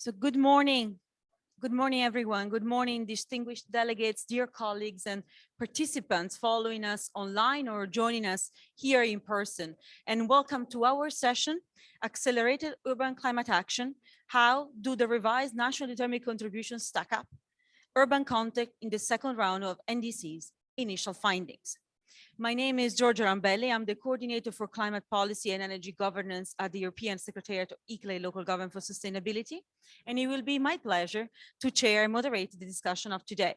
So good morning. Good morning, everyone. Good morning, distinguished delegates, dear colleagues and participants following us online or joining us here in person. And welcome to our session, Accelerated Urban Climate Action. How do the revised national determined contributions stack up? Urban context in the second round of NDCs initial findings. My name is Giorgia Rambelli. I'm the coordinator for climate policy and energy governance at the European Secretariat of ICLE Local Government for Sustainability. And it will be my pleasure to chair and moderate the discussion of today.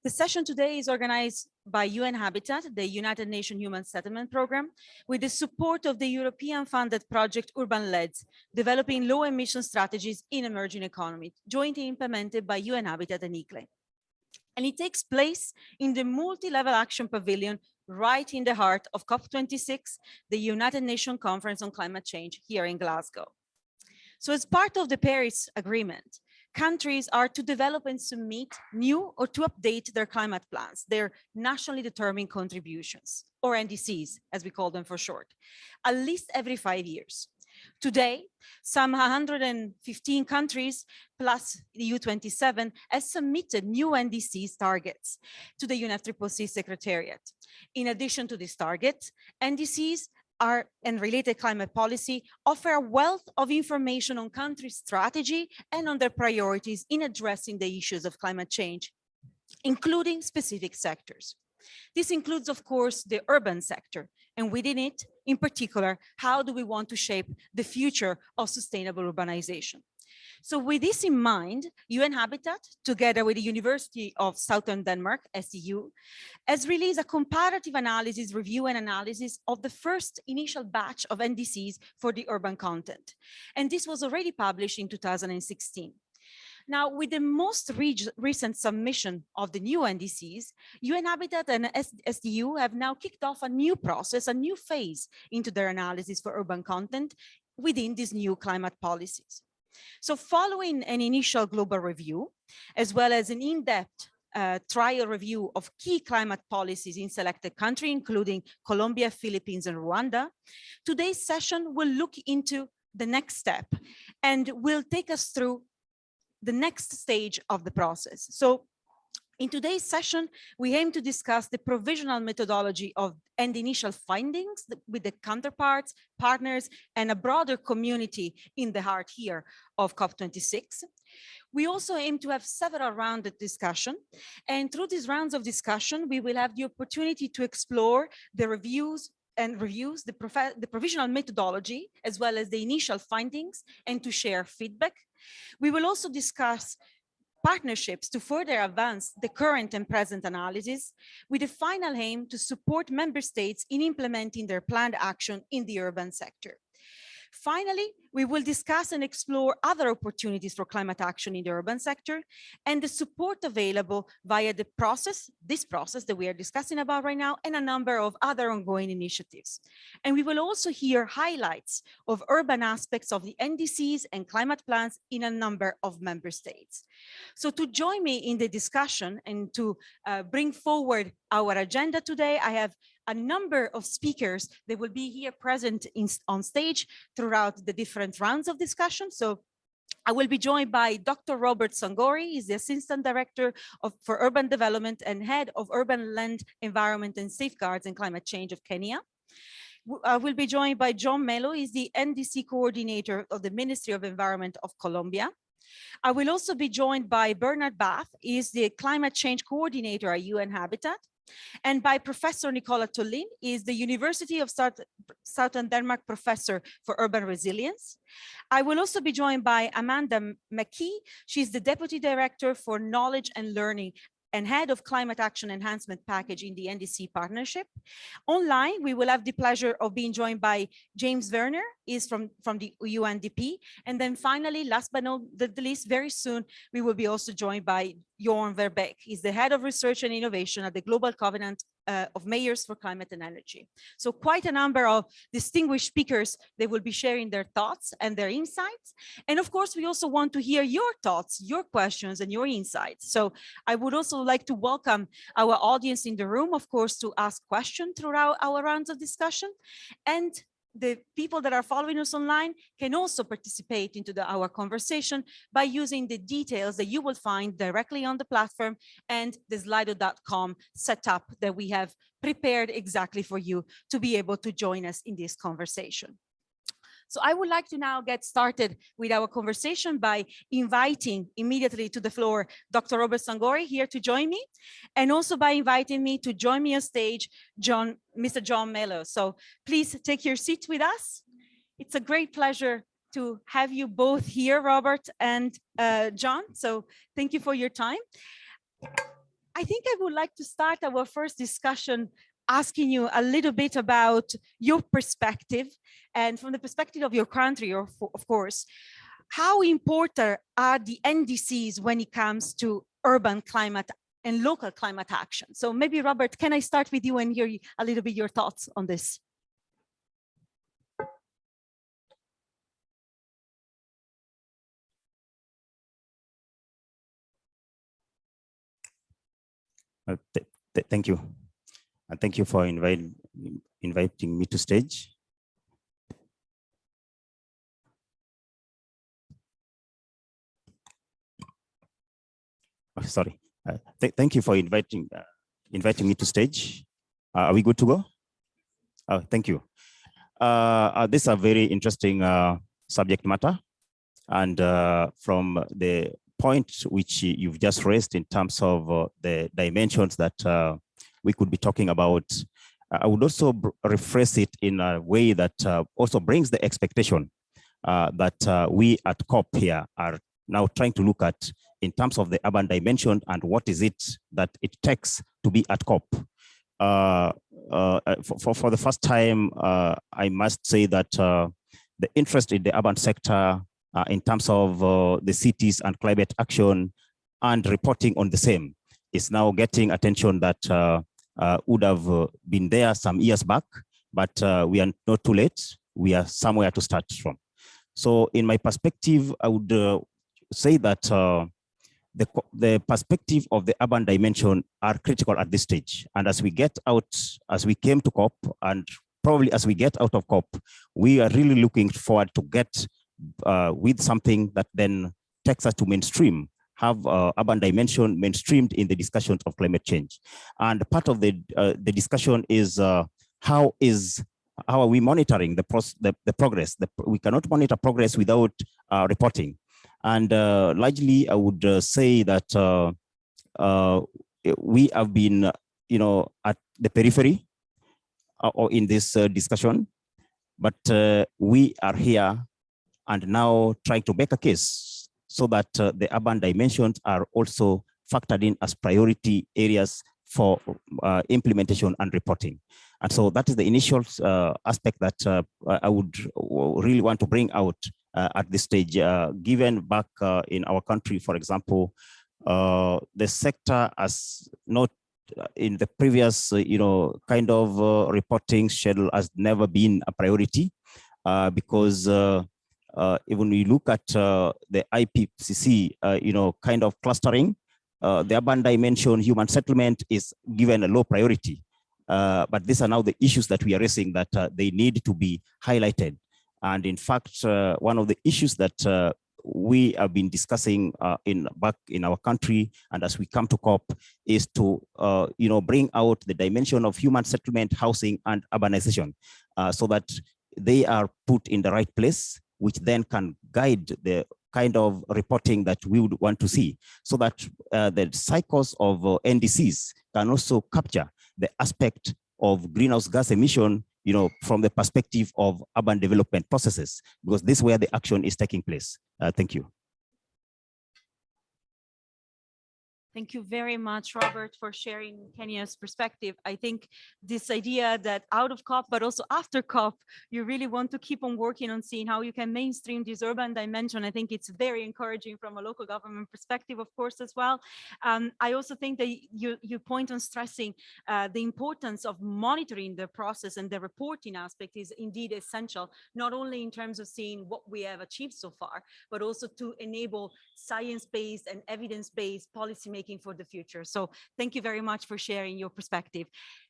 The session today is organized by UN Habitat, the United Nations Human Settlement Program, with the support of the European-funded project Urban LEDs, developing low-emission strategies in emerging economies, jointly implemented by UN Habitat and ICLE. And it takes place in the Multi-Level Action Pavilion, right in the heart of COP26, the United Nations Conference on Climate Change here in Glasgow. So as part of the Paris Agreement, countries are to develop and submit new or to update their climate plans, their nationally determined contributions, or NDCs, as we call them for short, at least every 5 years. Today, some 115 countries plus the EU27 has submitted new NDCs targets to the UNFCCC Secretariat. In addition to these targets, NDCs and related climate policy offer a wealth of information on country strategy and on their priorities in addressing the issues of climate change, including specific sectors. This includes, of course, the urban sector, and within it, in particular, how do we want to shape the future of sustainable urbanization? So with this in mind, UN Habitat, together with the University of Southern Denmark, SDU, has released a comparative analysis, review and analysis of the first initial batch of NDCs for the urban content. And this was already published in 2016. Now, with the most recent submission of the new NDCs, UN Habitat and SDU have now kicked off a new process, a new phase into their analysis for urban content within these new climate policies. So following an initial global review, as well as an in-depth trial review of key climate policies in selected countries, including Colombia, Philippines, and Rwanda, today's session will look into the next step and will take us through the next stage of the process. So in today's session, we aim to discuss the provisional methodology and initial findings with the counterparts, partners, and a broader community in the heart here of COP26. We also aim to have several rounds of discussion. And through these rounds of discussion, we will have the opportunity to explore the reviews, the provisional methodology, as well as the initial findings, and to share feedback. We will also discuss partnerships to further advance the current and present analysis, with the final aim to support member states in implementing their planned action in the urban sector. Finally, we will discuss and explore other opportunities for climate action in the urban sector and the support available via this process that we are discussing about right now, and a number of other ongoing initiatives. And we will also hear highlights of urban aspects of the NDCs and climate plans in a number of member states. So to join me in the discussion and to bring forward our agenda today, I have a number of speakers that will be here present on stage throughout the different rounds of discussion. So I will be joined by Dr. Robert Sangori. He's the Assistant Director for Urban Development and Head of Urban Land, Environment and Safeguards and Climate Change of Kenya. I will be joined by John Melo. He's the NDC Coordinator of the Ministry of Environment of Colombia. I will also be joined by Bernard Bath. He's the Climate Change Coordinator at UN Habitat. And by Professor Nicola Tollin, is the University of Southern Denmark Professor for Urban Resilience. I will also be joined by Amanda McKee. She's the Deputy Director for Knowledge and Learning and Head of Climate Action Enhancement Package in the NDC Partnership. Online, we will have the pleasure of being joined by James Werner, is from the UNDP. And then finally, last but not the least, very soon, we will be also joined by Jorn Verbeek. He's the Head of Research and Innovation at the Global Covenant of Mayors for Climate and Energy. So quite a number of distinguished speakers. They will be sharing their thoughts and their insights. And of course, we also want to hear your thoughts, your questions, and your insights. So I would also like to welcome our audience in the room, of course, to ask questions throughout our rounds of discussion. And the people that are following us online can also participate into our conversation by using the details that you will find directly on the platform and the slido.com setup that we have prepared exactly for you to be able to join us in this conversation. So I would like to now get started with our conversation by inviting immediately to the floor Dr. Robert Sangori here to join me, and also by inviting me to join me on stage, Mr. John Mello. So please take your seats with us. It's a great pleasure to have you both here, Robert and John. So thank you for your time. I think I would like to start our first discussion asking you a little bit about your perspective, and from the perspective of your country, of course, how important are the NDCs when it comes to urban climate and local climate action? So maybe, Robert, can I start with you and hear a little bit your thoughts on this? Thank you. And thank you for inviting me to stage. Oh, sorry. Thank you for inviting me to stage. Are we good to go? Oh, thank you. This is a very interesting subject matter. And from the point which you've just raised in terms of the dimensions that we could be talking about, I would also rephrase it in a way that also brings the expectation that we at COP here are now trying to look at in terms of the urban dimension and what is it that it takes to be at COP. For the first time, I must say that the interest in the urban sector in terms of the cities and climate action and reporting on the same is now getting attention that would have been there some years back, but we are not too late. We are somewhere to start from. So in my perspective, I would say that the perspective of the urban dimension are critical at this stage. And as we get out, as we came to COP, and probably as we get out of COP, we are really looking forward to get with something that then takes us to mainstream, have urban dimension mainstreamed in the discussions of climate change. And part of the discussion is how are we monitoring the progress? We cannot monitor progress without reporting. And largely, I would say that we have been, at the periphery or in this discussion, but we are here and now trying to make a case so that the urban dimensions are also factored in as priority areas for implementation and reporting. And so that is the initial aspect that I would really want to bring out at this stage. Given back in our country, for example, the sector has not in the previous, kind of reporting schedule has never been a priority because even we look at the IPCC, kind of clustering, the urban dimension, human settlement is given a low priority. But these are now the issues that we are raising that they need to be highlighted. And in fact, one of the issues that we have been discussing back in our country, and as we come to COP, is to bring out the dimension of human settlement, housing, and urbanization, so that they are put in the right place, which then can guide the kind of reporting that we would want to see, so that the cycles of NDCs can also capture the aspect of greenhouse gas emission, from the perspective of urban development processes, because this is where the action is taking place. Thank you. Thank you very much, Robert, for sharing Kenya's perspective. I think this idea that out of COP, but also after COP, you really want to keep on working on seeing how you can mainstream this urban dimension. I think it's very encouraging from a local government perspective, of course, as well. I also think that you point on stressing the importance of monitoring the process, and the reporting aspect is indeed essential, not only in terms of seeing what we have achieved so far, but also to enable science-based and evidence-based policymaking making for the future. So thank you very much for sharing your perspective.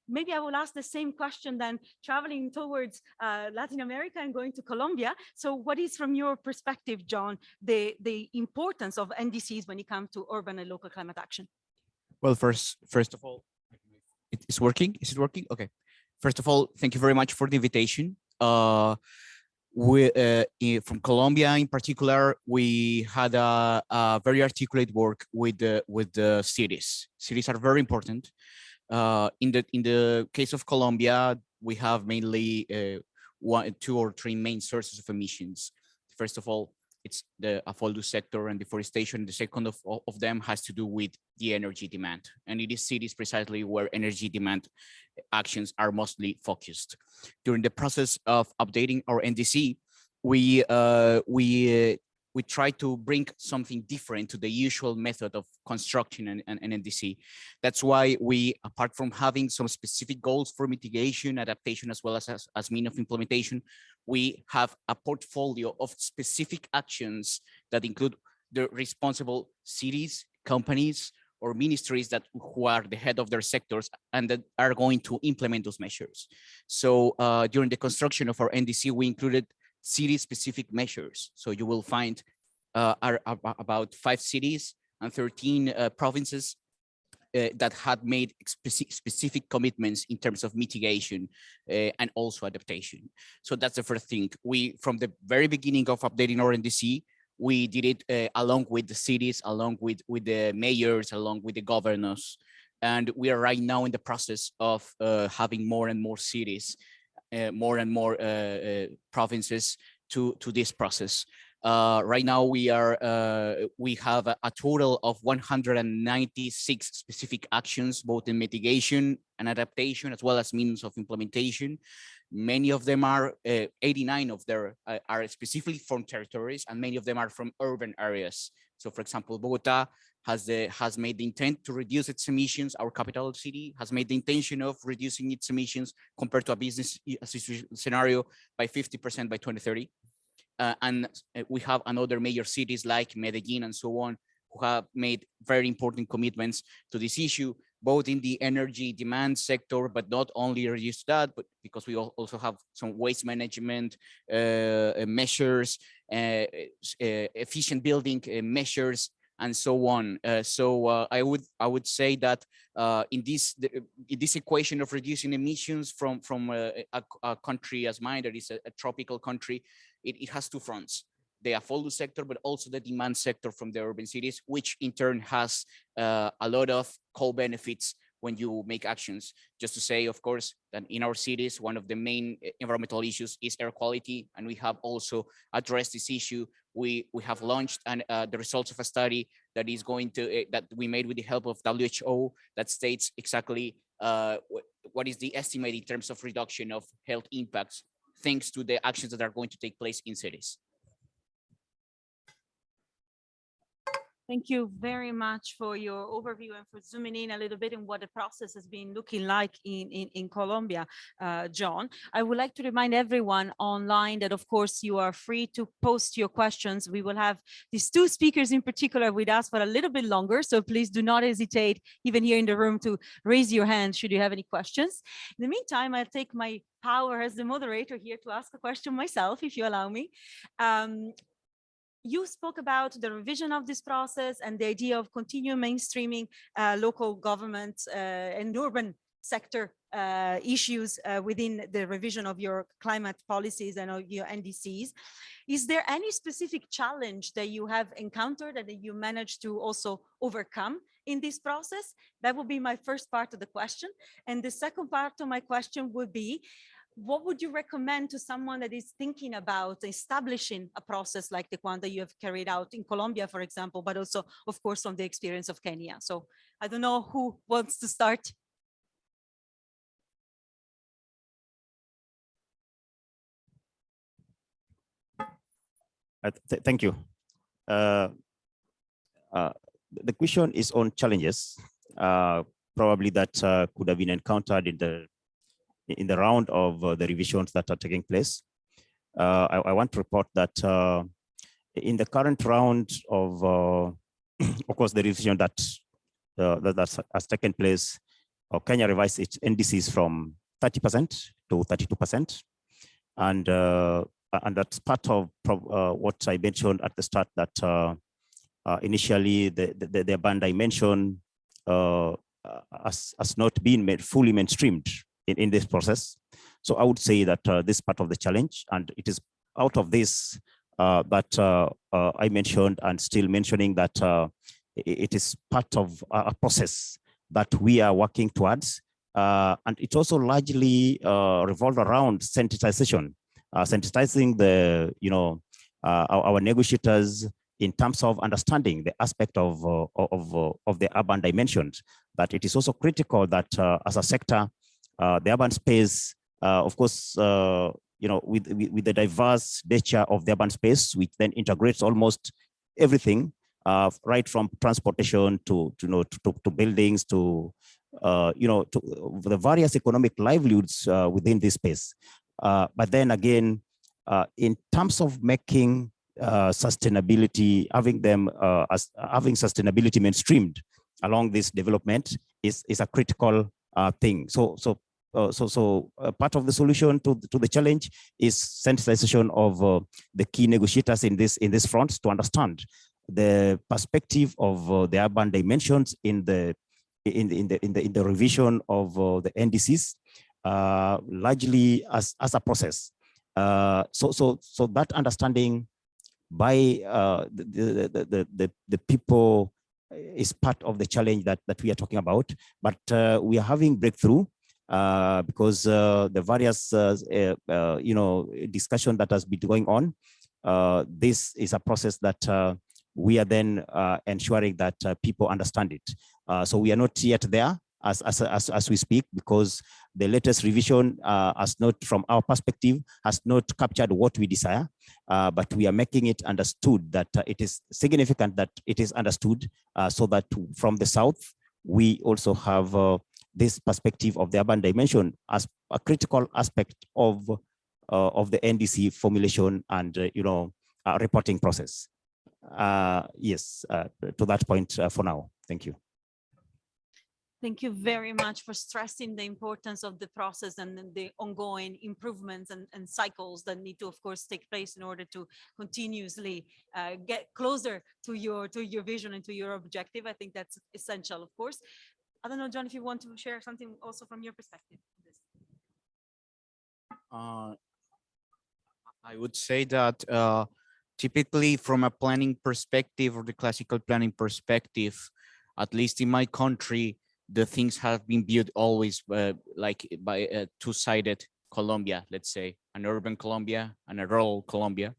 Maybe I will ask the same question then, traveling towards Latin America and going to Colombia. So what is, from your perspective, John, the importance of NDCs when it comes to urban and local climate action? Well, first of all, it's working. Is it working? Okay. First of all, thank you very much for the invitation. From Colombia in particular, we had a very articulate work with the cities. Cities are very important. In the case of Colombia, we have mainly two or three main sources of emissions. First of all, it's the AFOLDU sector and deforestation. The second of them has to do with the energy demand. And it is cities precisely where energy demand actions are mostly focused. During the process of updating our NDC, we try to bring something different to the usual method of construction and NDC. That's why we, apart from having some specific goals for mitigation, adaptation, as well as mean of implementation, we have a portfolio of specific actions that include the responsible cities, companies, or ministries who are the head of their sectors and that are going to implement those measures. So during the construction of our NDC, we included city-specific measures. So you will find about 5 cities and 13 provinces that had made specific commitments in terms of mitigation and also adaptation. So that's the first thing. We, from the very beginning of updating our NDC, we did it along with the cities, along with the mayors, along with the governors. And we are right now in the process of having more and more cities, more and more provinces to this process. Right now we have a total of 196 specific actions, both in mitigation and adaptation, as well as means of implementation. Many of them are, 89 of them are specifically from territories, and many of them are from urban areas. So for example, Bogota has made the intent to reduce its emissions. Our capital city has made the intention of reducing its emissions compared to a business scenario by 50% by 2030. And we have another major cities like Medellin and so on, who have made very important commitments to this issue, both in the energy demand sector, but not only reduce that, but because we also have some waste management measures, efficient building measures, and so on. I would say that in this equation of reducing emissions from a country as mine, that is a tropical country, it has two fronts: the AFOLDU sector, but also the demand sector from the urban cities, which in turn has a lot of co-benefits when you make actions. Just to say, of course, that in our cities, one of the main environmental issues is air quality, and we have also addressed this issue. We have launched the results of a study that is going to that we made with the help of WHO that states exactly what is the estimate in terms of reduction of health impacts thanks to the actions that are going to take place in cities. Thank you very much for your overview and for zooming in a little bit in what the process has been looking like in Colombia, John. I would like to remind everyone online that, of course, you are free to post your questions. We will have these two speakers in particular with us for a little bit longer, so please do not hesitate, even here in the room, to raise your hand should you have any questions. In the meantime, I'll take my power as the moderator here to ask a question myself, if you allow me. You spoke about the revision of this process and the idea of continuing mainstreaming local government and urban sector issues within the revision of your climate policies and of your NDCs. Is there any specific challenge that you have encountered and that you managed to also overcome in this process? That would be my first part of the question. And the second part of my question would be, what would you recommend to someone that is thinking about establishing a process like the one that you have carried out in Colombia, for example, but also, of course, from the experience of Kenya? So I don't know who wants to start. Thank you. The question is on challenges, probably that could have been encountered in the round of the revisions that are taking place. I want to report that in the current round of course, the revision that that has taken place, Kenya revised its NDCs from 30% to 32%. And that's part of what I mentioned at the start, that initially the urban dimension has not been fully mainstreamed in this process. So I would say that this part of the challenge, and it is out of this that I mentioned and still mentioning that it is part of a process that we are working towards. And it also largely revolved around sensitization, sensitizing our negotiators in terms of understanding the aspect of the urban dimensions, that it is also critical that as a sector, the urban space, of course, with the diverse nature of the urban space, which then integrates almost everything, right from transportation to buildings to the various economic livelihoods within this space. But then again, in terms of making sustainability, having sustainability mainstreamed along this development is a critical thing. So part of the solution to the challenge is sensitization of the key negotiators in this front to understand the perspective of the urban dimensions in the revision of the NDCs, largely as a process. So that understanding by the people is part of the challenge that we are talking about. But we are having breakthrough because the various discussion that has been going on. This is a process that we are then ensuring that people understand it. So we are not yet there as we speak, because the latest revision has not, from our perspective, has not captured what we desire, but we are making it understood that it is significant that it is understood, so that from the South, we also have this perspective of the urban dimension as a critical aspect of the NDC formulation and reporting process. Yes, to that point for now. Thank you. Thank you very much for stressing the importance of the process and the ongoing improvements and cycles that need to, of course, take place in order to continuously get closer to your vision and to your objective. I think that's essential, of course. I don't know, John, if you want to share something also from your perspective. I would say that typically from a planning perspective or the classical planning perspective, at least in my country, the things have been viewed always like by a two-sided Colombia, let's say, an urban Colombia and a rural Colombia.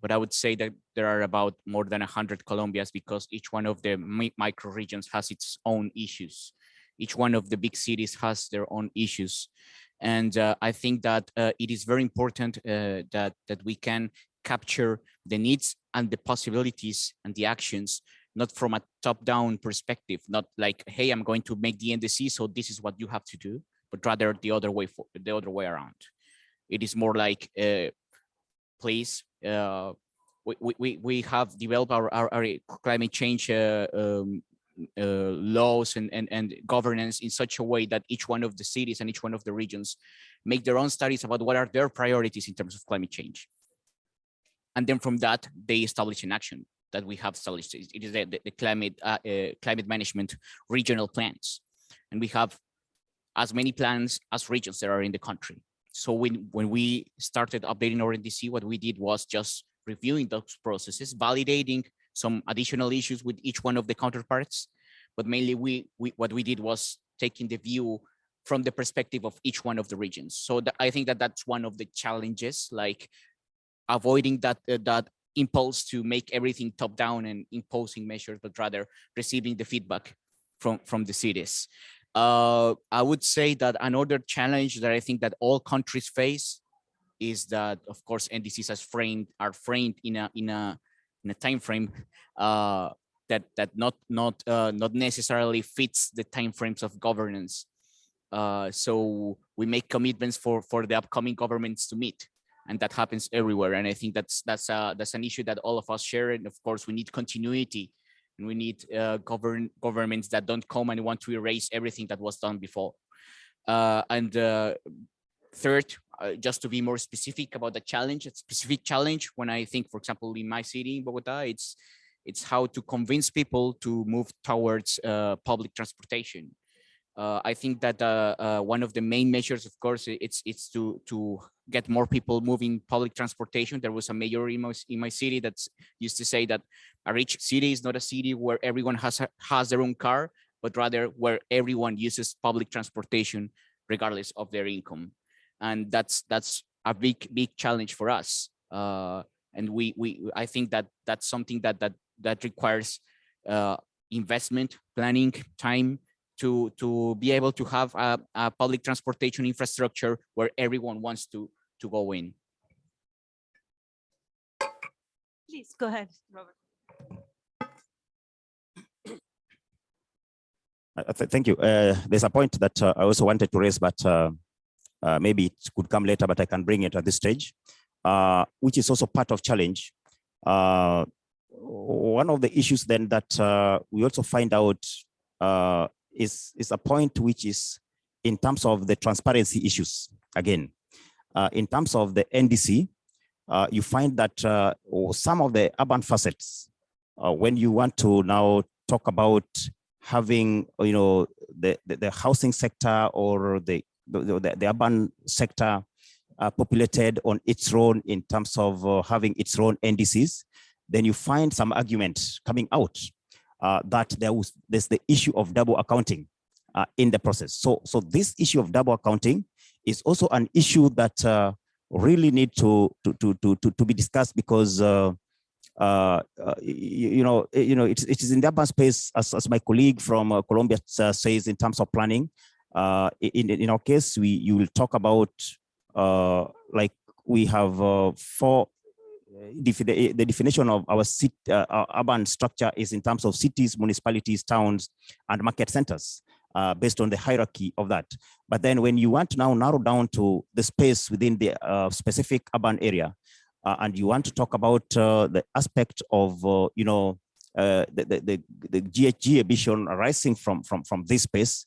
But I would say that there are about more than 100 Colombias, because each one of the micro regions has its own issues. Each one of the big cities has their own issues. And I think that it is very important that we can capture the needs and the possibilities and the actions, not from a top-down perspective, not like, hey, I'm going to make the NDC, so this is what you have to do, but rather the other way around. It is more like, please, we have developed our climate change laws and governance in such a way that each one of the cities and each one of the regions make their own studies about what are their priorities in terms of climate change. And then from that, they establish an action that we have established. It is the climate management regional plans. And we have as many plans as regions there are in the country. So when we started updating our NDC, what we did was just reviewing those processes, validating some additional issues with each one of the counterparts. But mainly what we did was taking the view from the perspective of each one of the regions. So I think that that's one of the challenges, like avoiding that impulse to make everything top down and imposing measures, but rather receiving the feedback from the cities. I would say that another challenge that I think that all countries face is that, of course, NDCs are framed in a time frame that not necessarily fits the time frames of governance. So we make commitments for the upcoming governments to meet. And that happens everywhere. And I think that's an issue that all of us share. And of course, we need continuity And we need governments that don't come and want to erase everything that was done before. And third, just to be more specific about the challenge, a specific challenge, when I think, for example, in my city, in Bogota, it's how to convince people to move towards public transportation. I think that one of the main measures, of course, it's to get more people moving public transportation. There was a mayor in my city that used to say that a rich city is not a city where everyone has their own car, but rather where everyone uses public transportation regardless of their income. And that's a big challenge for us. And I think that that's something that requires investment, planning, time, to be able to have a public transportation infrastructure where everyone wants to go in. Please go ahead, Robert. Thank you. There's a point that I also wanted to raise, but maybe it could come later, but I can bring it at this stage, which is also part of challenge. One of the issues then that we also find out is a point which is in terms of the transparency issues. Again, in terms of the NDC, you find that some of the urban facets, when you want to now talk about having, the housing sector or the urban sector populated on its own in terms of having its own NDCs, then you find some argument coming out that there's the issue of double accounting in the process. So this issue of double accounting is also an issue that really need to be discussed, because it is in the urban space, as my colleague from Colombia says, in terms of planning. In our case, you will talk about like we have four. The definition of our urban structure is in terms of cities, municipalities, towns, and market centers, based on the hierarchy of that. But then when you want to now narrow down to the space within the specific urban area, and you want to talk about the aspect of the GHG emission arising from this space,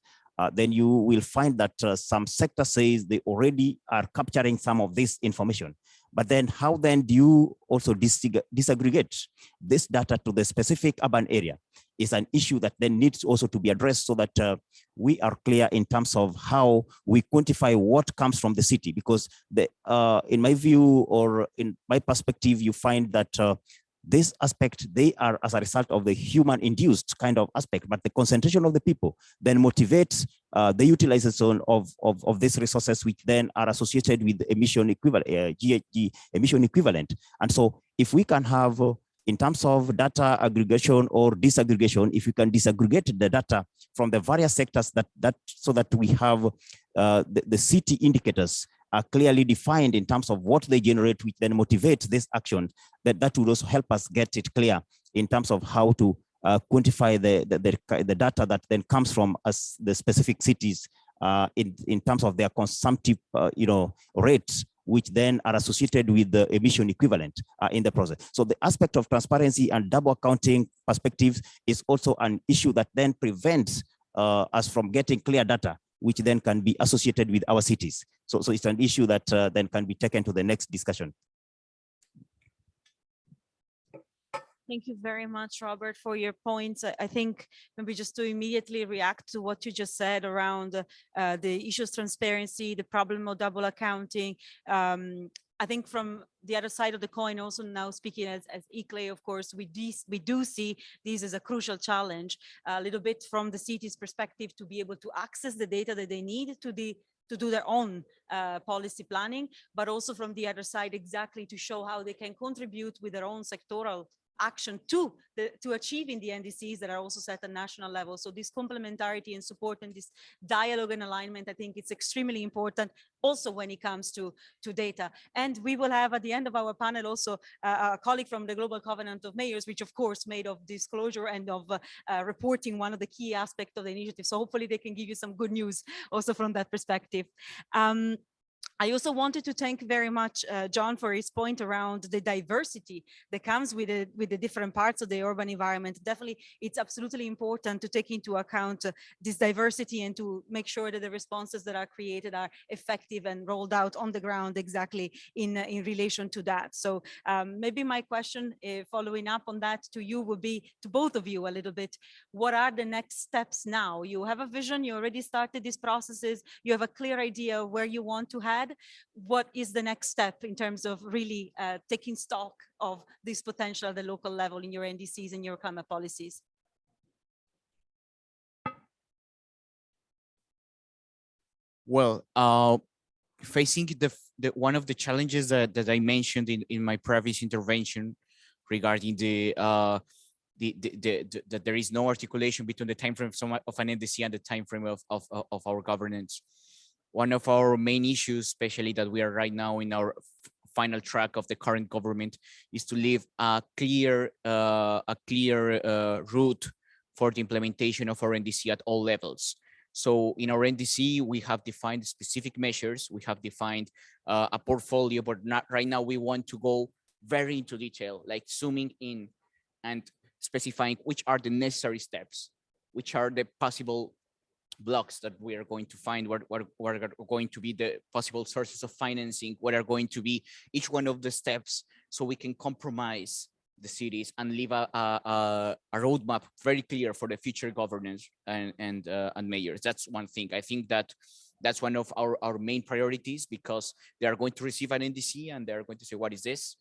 then you will find that some sector says they already are capturing some of this information. But then how then do you also disaggregate this data to the specific urban area is an issue that then needs also to be addressed, so that we are clear in terms of how we quantify what comes from the city. Because in my view, or in my perspective, you find that this aspect, they are as a result of the human induced kind of aspect, but the concentration of the people then motivates the utilization of these resources, which then are associated with emission equivalent, GHG emission equivalent. And so if we can have, in terms of data aggregation or disaggregation, if we can disaggregate the data from the various sectors so that we have the city indicators are clearly defined in terms of what they generate, which then motivate this action, that would also help us get it clear in terms of how to quantify the data that then comes from us, the specific cities, in terms of their consumptive rates, which then are associated with the emission equivalent in the process. So the aspect of transparency and double accounting perspectives is also an issue that then prevents us from getting clear data, which then can be associated with our cities. So it's an issue that then can be taken to the next discussion. Thank you very much, Robert, for your points. I think maybe just to immediately react to what you just said around the issues transparency, the problem of double accounting. I think from the other side of the coin, also now speaking as ICLE, of course, we do see this as a crucial challenge, a little bit from the city's perspective, to be able to access the data that they need to do their own policy planning, but also from the other side, exactly to show how they can contribute with their own sectoral action to achieving the NDCs that are also set at national level. So this complementarity and support and this dialogue and alignment, I think it's extremely important also when it comes to data. And we will have at the end of our panel also a colleague from the Global Covenant of Mayors, which of course made of disclosure and of reporting one of the key aspects of the initiative. So hopefully they can give you some good news also from that perspective. I also wanted to thank very much John for his point around the diversity that comes with the different parts of the urban environment. Definitely, it's absolutely important to take into account this diversity and to make sure that the responses that are created are effective and rolled out on the ground exactly in relation to that. So maybe my question following up on that to you would be, to both of you a little bit, what are the next steps now? You have a vision, you already started these processes, you have a clear idea of where you want to head. What is the next step in terms of really taking stock of this potential at the local level in your NDCs and your climate policies? Well, facing one of the challenges that I mentioned in my previous intervention regarding that there is no articulation between the time frame of an NDC and the time frame of our governance. One of our main issues, especially that we are right now in our final track of the current government, is to leave a clear route for the implementation of our NDC at all levels. So in our NDC, we have defined specific measures, we have defined a portfolio, but not right now we want to go very into detail, like zooming in and specifying which are the necessary steps, which are the possible blocks that we are going to find, what are going to be the possible sources of financing, what are going to be each one of the steps, so we can compromise the cities and leave a roadmap very clear for the future governance and mayors. That's one thing. I think that's one of our main priorities, because they are going to receive an NDC and they're going to say, what is this?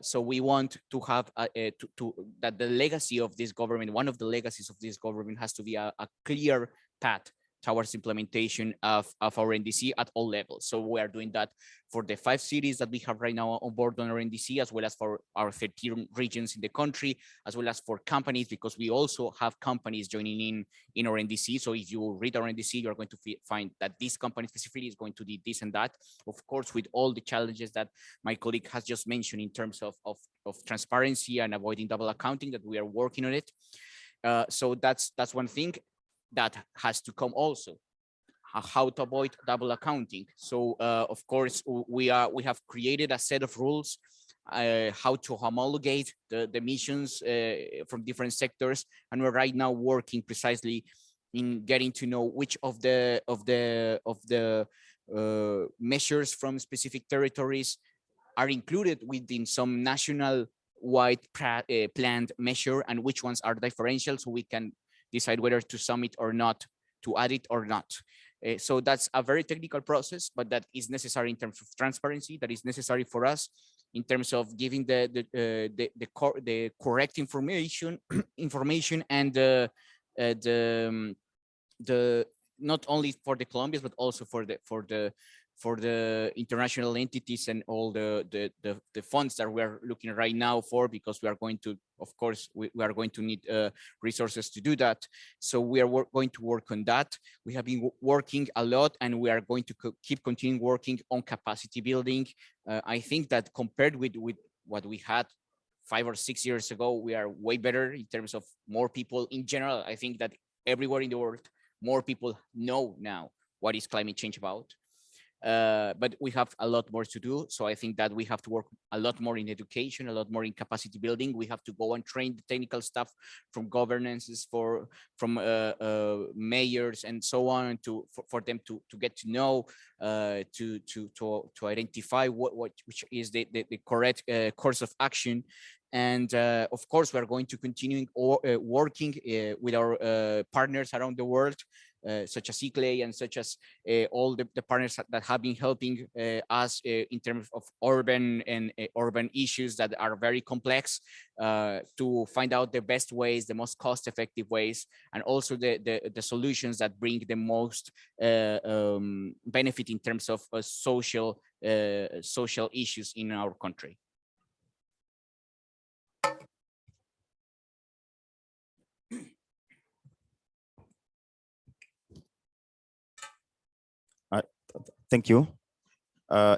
So we want to have that the legacy of this government, one of the legacies of this government, has to be a clear path towards implementation of our NDC at all levels. So we are doing that for the 5 cities that we have right now on board on our NDC, as well as for our 13 regions in the country, as well as for companies, because we also have companies joining in our NDC. So if you read our NDC, you're going to find that this company specifically is going to do this and that, of course, with all the challenges that my colleague has just mentioned in terms of transparency and avoiding double accounting, that we are working on it. So that's one thing that has to come also, how to avoid double accounting. So of course, we have created a set of rules, how to homologate the emissions from different sectors, and we're right now working precisely in getting to know which of the measures from specific territories are included within some national wide planned measure, and which ones are differential, so we can decide whether to submit or not, to add it or not. So that's a very technical process, but that is necessary in terms of transparency, that is necessary for us in terms of giving the correct information and the not only for the Colombians, but also for the international entities and all the funds that we are looking right now for, because we are going to, of course, we are going to need resources to do that. So we are going to work on that. We have been working a lot, and we are going to keep continuing working on capacity building. I think that compared with what we had 5 or 6 years ago, we are way better in terms of more people in general. I think that everywhere in the world, more people know now what is climate change about. But we have a lot more to do. So I think that we have to work a lot more in education, a lot more in capacity building. We have to go and train the technical staff from governances, from mayors and so on, for them to get to know, to identify which is the correct course of action. And of course, we are going to continue working with our partners around the world, such as ICLEI and such as all the partners that have been helping us in terms of urban issues that are very complex, to find out the best ways, the most cost-effective ways, and also the solutions that bring the most benefit in terms of social issues in our country. Thank you.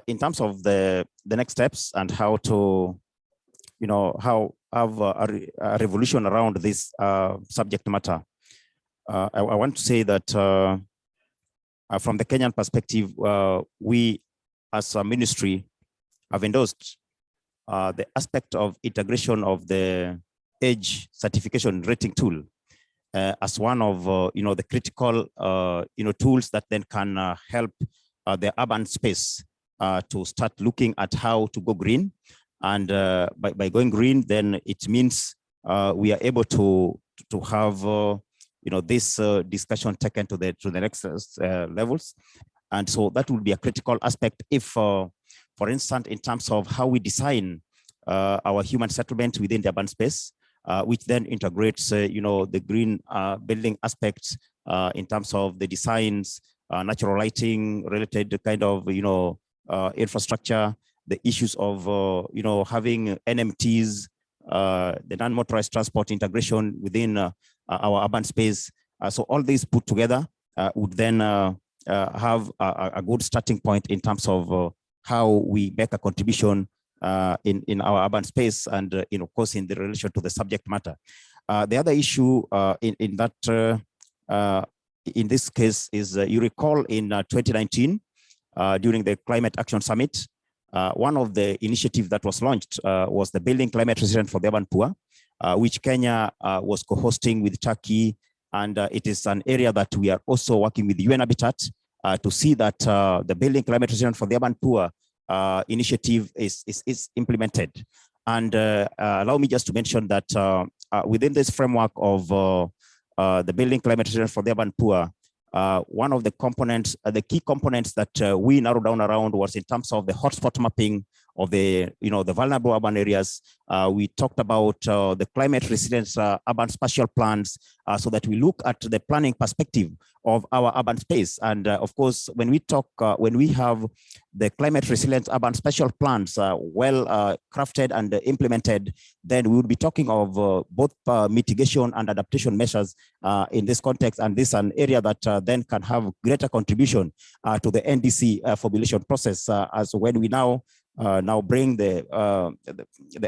In terms of the next steps and how to, how have a revolution around this subject matter, I want to say that from the Kenyan perspective, we as a ministry, have endorsed the aspect of integration of the age certification rating tool as one of the critical tools that then can help the urban space to start looking at how to go green. And by going green, then it means we are able to have this discussion taken to the next levels. And so that will be a critical aspect if, for instance, in terms of how we design our human settlement within the urban space, which then integrates, the green building aspects in terms of the designs, natural lighting, related kind of, infrastructure, the issues of, having NMTs, the non-motorized transport integration within our urban space. So all these put together would then have a good starting point in terms of how we make a contribution in our urban space and, of course, in the relation to the subject matter. The other issue in this case is you recall in 2019 during the Climate Action Summit, one of the initiatives that was launched was the Building Climate Resilient for the Urban Poor, which Kenya was co-hosting with Turkey. And it is an area that we are also working with UN Habitat to see that the Building Climate Resilient for the Urban Poor initiative is implemented. And allow me just to mention that within this framework of the Building Climate Resilient for the Urban Poor, one of the components, the key components that we narrowed down around was in terms of the hotspot mapping of the, the vulnerable urban areas. We talked about the climate resilience urban spatial plans so that we look at the planning perspective of our urban space. And of course, when we talk, when we have the climate resilience urban spatial plans well crafted and implemented, then we would be talking of both mitigation and adaptation measures in this context. And this is an area that then can have greater contribution to the NDC formulation process as when we now bring the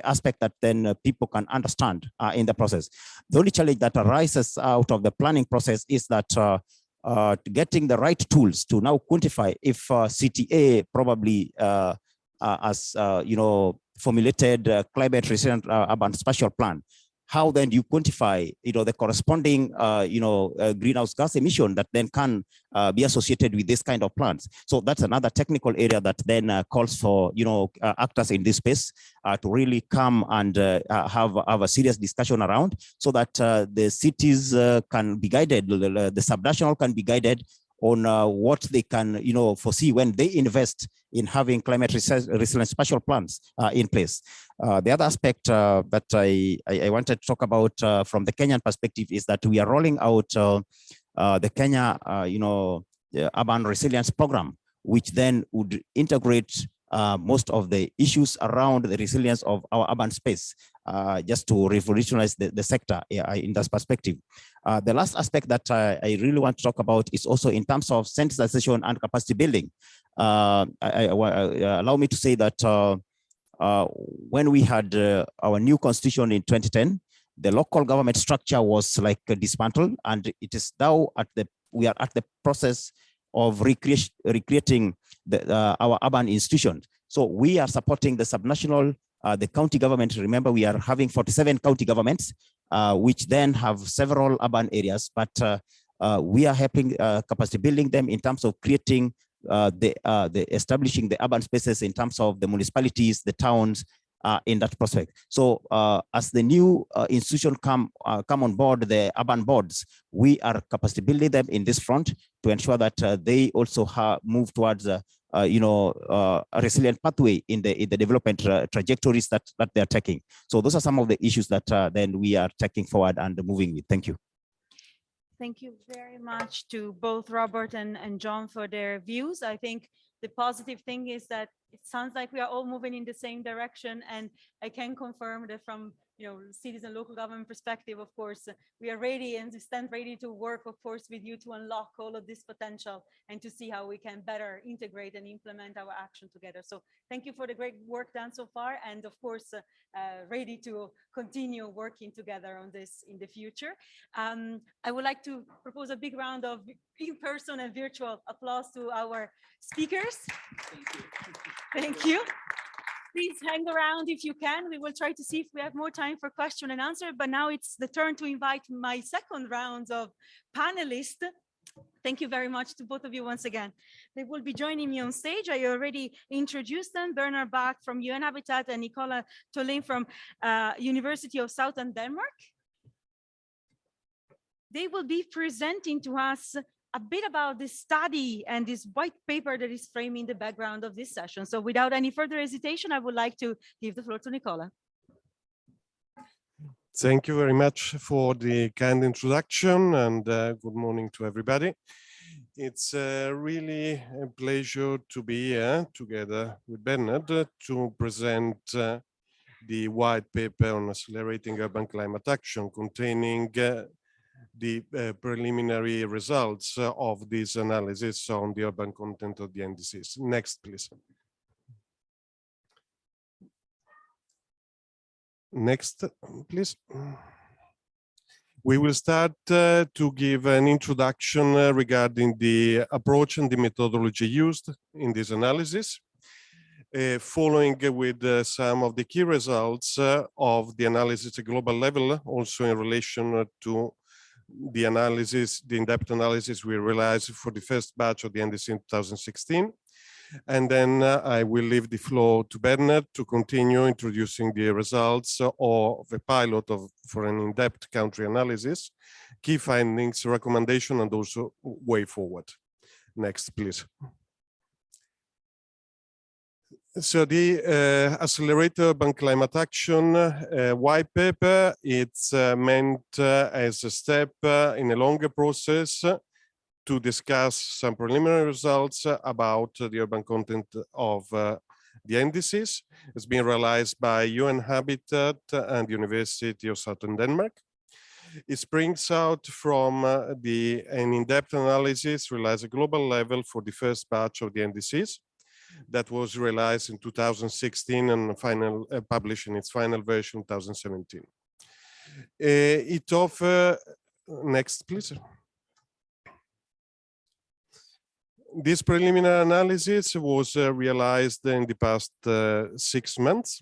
aspect that then people can understand in the process. The only challenge that arises out of the planning process is that getting the right tools to now quantify if CTA probably as formulated climate resilient urban spatial plan. How then do you quantify, the corresponding, greenhouse gas emission that then can be associated with this kind of plans? So that's another technical area that then calls for, actors in this space to really come and have a serious discussion around, so that the cities can be guided, the subnational can be guided on what they can, foresee when they invest in having climate resilient spatial plans in place. The other aspect that I wanted to talk about from the Kenyan perspective is that we are rolling out the Kenya, urban resilience program, which then would integrate most of the issues around the resilience of our urban space, just to revolutionize the sector in that perspective. The last aspect that I really want to talk about is also in terms of sensitization and capacity building. Allow me to say that when we had our new constitution in 2010, the local government structure was like dismantled, and it is now we are at the process of recreating our urban institutions. So we are supporting the subnational, the county government. Remember, we are having 47 county governments, which then have several urban areas, but we are helping capacity building them in terms of creating the establishing the urban spaces in terms of the municipalities, the towns, in that prospect. So as the new institution come on board, the urban boards, we are capacity building them in this front to ensure that they also move towards a resilient pathway in the development trajectories that they are taking. So those are some of the issues that then we are taking forward and moving with. Thank you. Thank you very much to both Robert and John for their views. I think the positive thing is that it sounds like we are all moving in the same direction, and I can confirm that from cities and local government perspective, of course, we are ready and stand ready to work, of course, with you to unlock all of this potential and to see how we can better integrate and implement our action together. So thank you for the great work done so far, and of course, ready to continue working together on this in the future. I would like to propose a big round of in-person and virtual applause to our speakers. Thank you. Thank you. Please hang around if you can. We will try to see if we have more time for question and answer, but now it's the turn to invite my second round of panelists. Thank you very much to both of you once again. They will be joining me on stage. I already introduced them, Bernard Bach from UN Habitat and Nicola Tolin from University of Southern Denmark. They will be presenting to us a bit about this study and this white paper that is framing the background of this session. So without any further hesitation, I would like to give the floor to Nicola. Thank you very much for the kind introduction, and good morning to everybody. It's really a pleasure to be here together with Bernard to present the white paper on accelerating urban climate action containing the preliminary results of this analysis on the urban content of the NDCs. Next, please. Next, please. We will start to give an introduction regarding the approach and the methodology used in this analysis, following with some of the key results of the analysis at global level, also in relation to the analysis, the in-depth analysis we realized for the first batch of the NDC in 2016. And then I will leave the floor to Bernard to continue introducing the results of a pilot for an in-depth country analysis, key findings, recommendation, and also way forward. Next, please. So the Accelerator Urban Climate Action white paper, it's meant as a step in a longer process to discuss some preliminary results about the urban content of the NDCs. It's been realized by UN Habitat and University of Southern Denmark. It springs out from an in-depth analysis realized at global level for the first batch of the NDCs. That was realized in 2016 and published in its final version in 2017. It offers, next please. This preliminary analysis was realized in the past 6 months.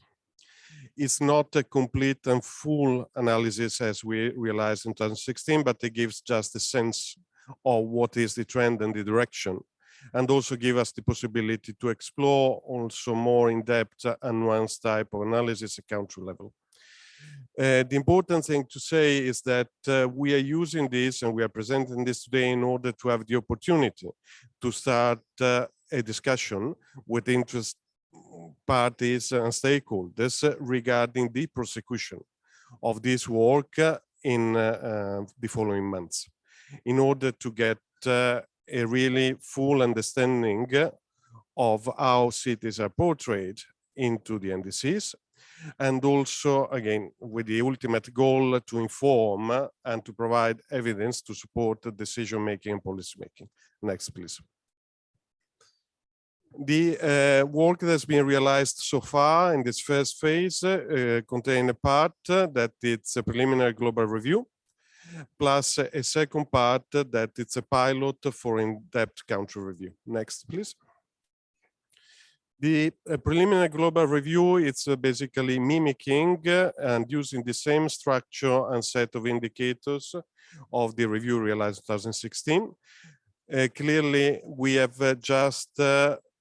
It's not a complete and full analysis as we realized in 2016, but it gives just a sense of what is the trend and the direction, and also give us the possibility to explore also more in-depth and nuanced type of analysis at country level. The important thing to say is that we are using this and we are presenting this today in order to have the opportunity to start a discussion with interest parties and stakeholders regarding the prosecution of this work in the following months, in order to get a really full understanding of how cities are portrayed into the NDCs, and also, again, with the ultimate goal to inform and to provide evidence to support decision-making and policy-making. Next, please. The work that's been realized so far in this first phase contain a part that it's a preliminary global review, plus a second part that it's a pilot for in-depth country review. Next, please. The preliminary global review, it's basically mimicking and using the same structure and set of indicators of the review realized in 2016. Clearly, we have just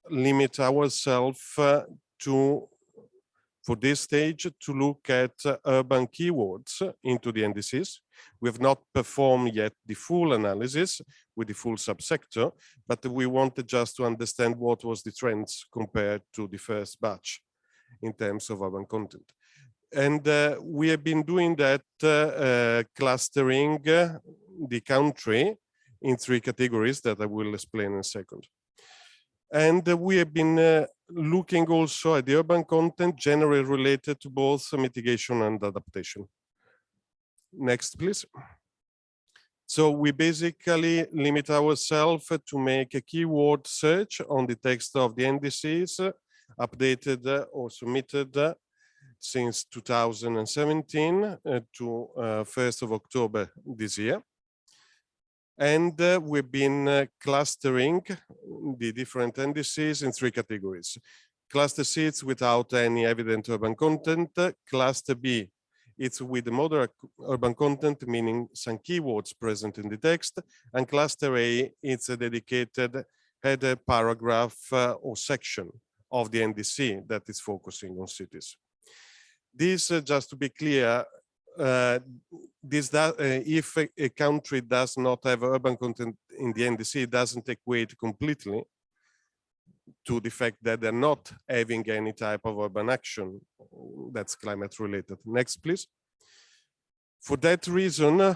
limit ourselves for this stage, to look at urban keywords into the NDCs. We have not performed yet the full analysis with the full subsector, but we wanted just to understand what was the trends compared to the first batch in terms of urban content. And we have been doing that clustering the country in 3 categories that I will explain in a second. And we have been looking also at the urban content generally related to both mitigation and adaptation. Next, please. So we basically limit ourselves to make a keyword search on the text of the NDCs, updated or submitted since 2017 to 1st of October this year. And we've been clustering the different NDCs in 3 categories. Cluster C, it's without any evident urban content. Cluster B, it's with moderate urban content, meaning some keywords present in the text. And cluster A, it's a dedicated header, paragraph, or section of the NDC that is focusing on cities. This, just to be clear, if a country does not have urban content in the NDC, it doesn't equate completely to the fact that they're not having any type of urban action that's climate related. Next, please. For that reason,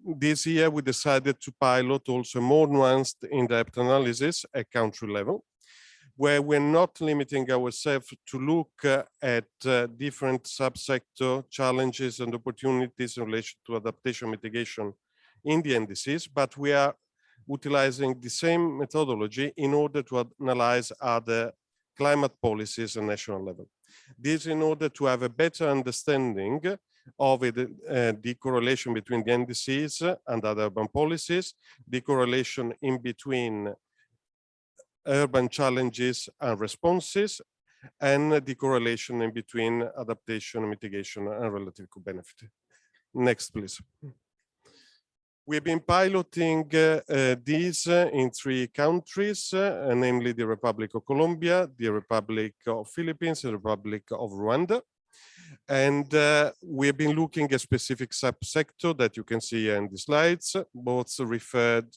this year we decided to pilot also more nuanced in-depth analysis at country level, where we're not limiting ourselves to look at different subsector challenges and opportunities in relation to adaptation mitigation in the NDCs, but we are utilizing the same methodology in order to analyze other climate policies at national level. This in order to have a better understanding of the correlation between the NDCs and other urban policies, the correlation in between urban challenges and responses, and the correlation in between adaptation, mitigation, and relative co-benefit. Next, please. We've been piloting these in 3 countries, namely the Republic of Colombia, the Republic of Philippines, and the Republic of Rwanda. And we've been looking at specific subsector that you can see in the slides, both referred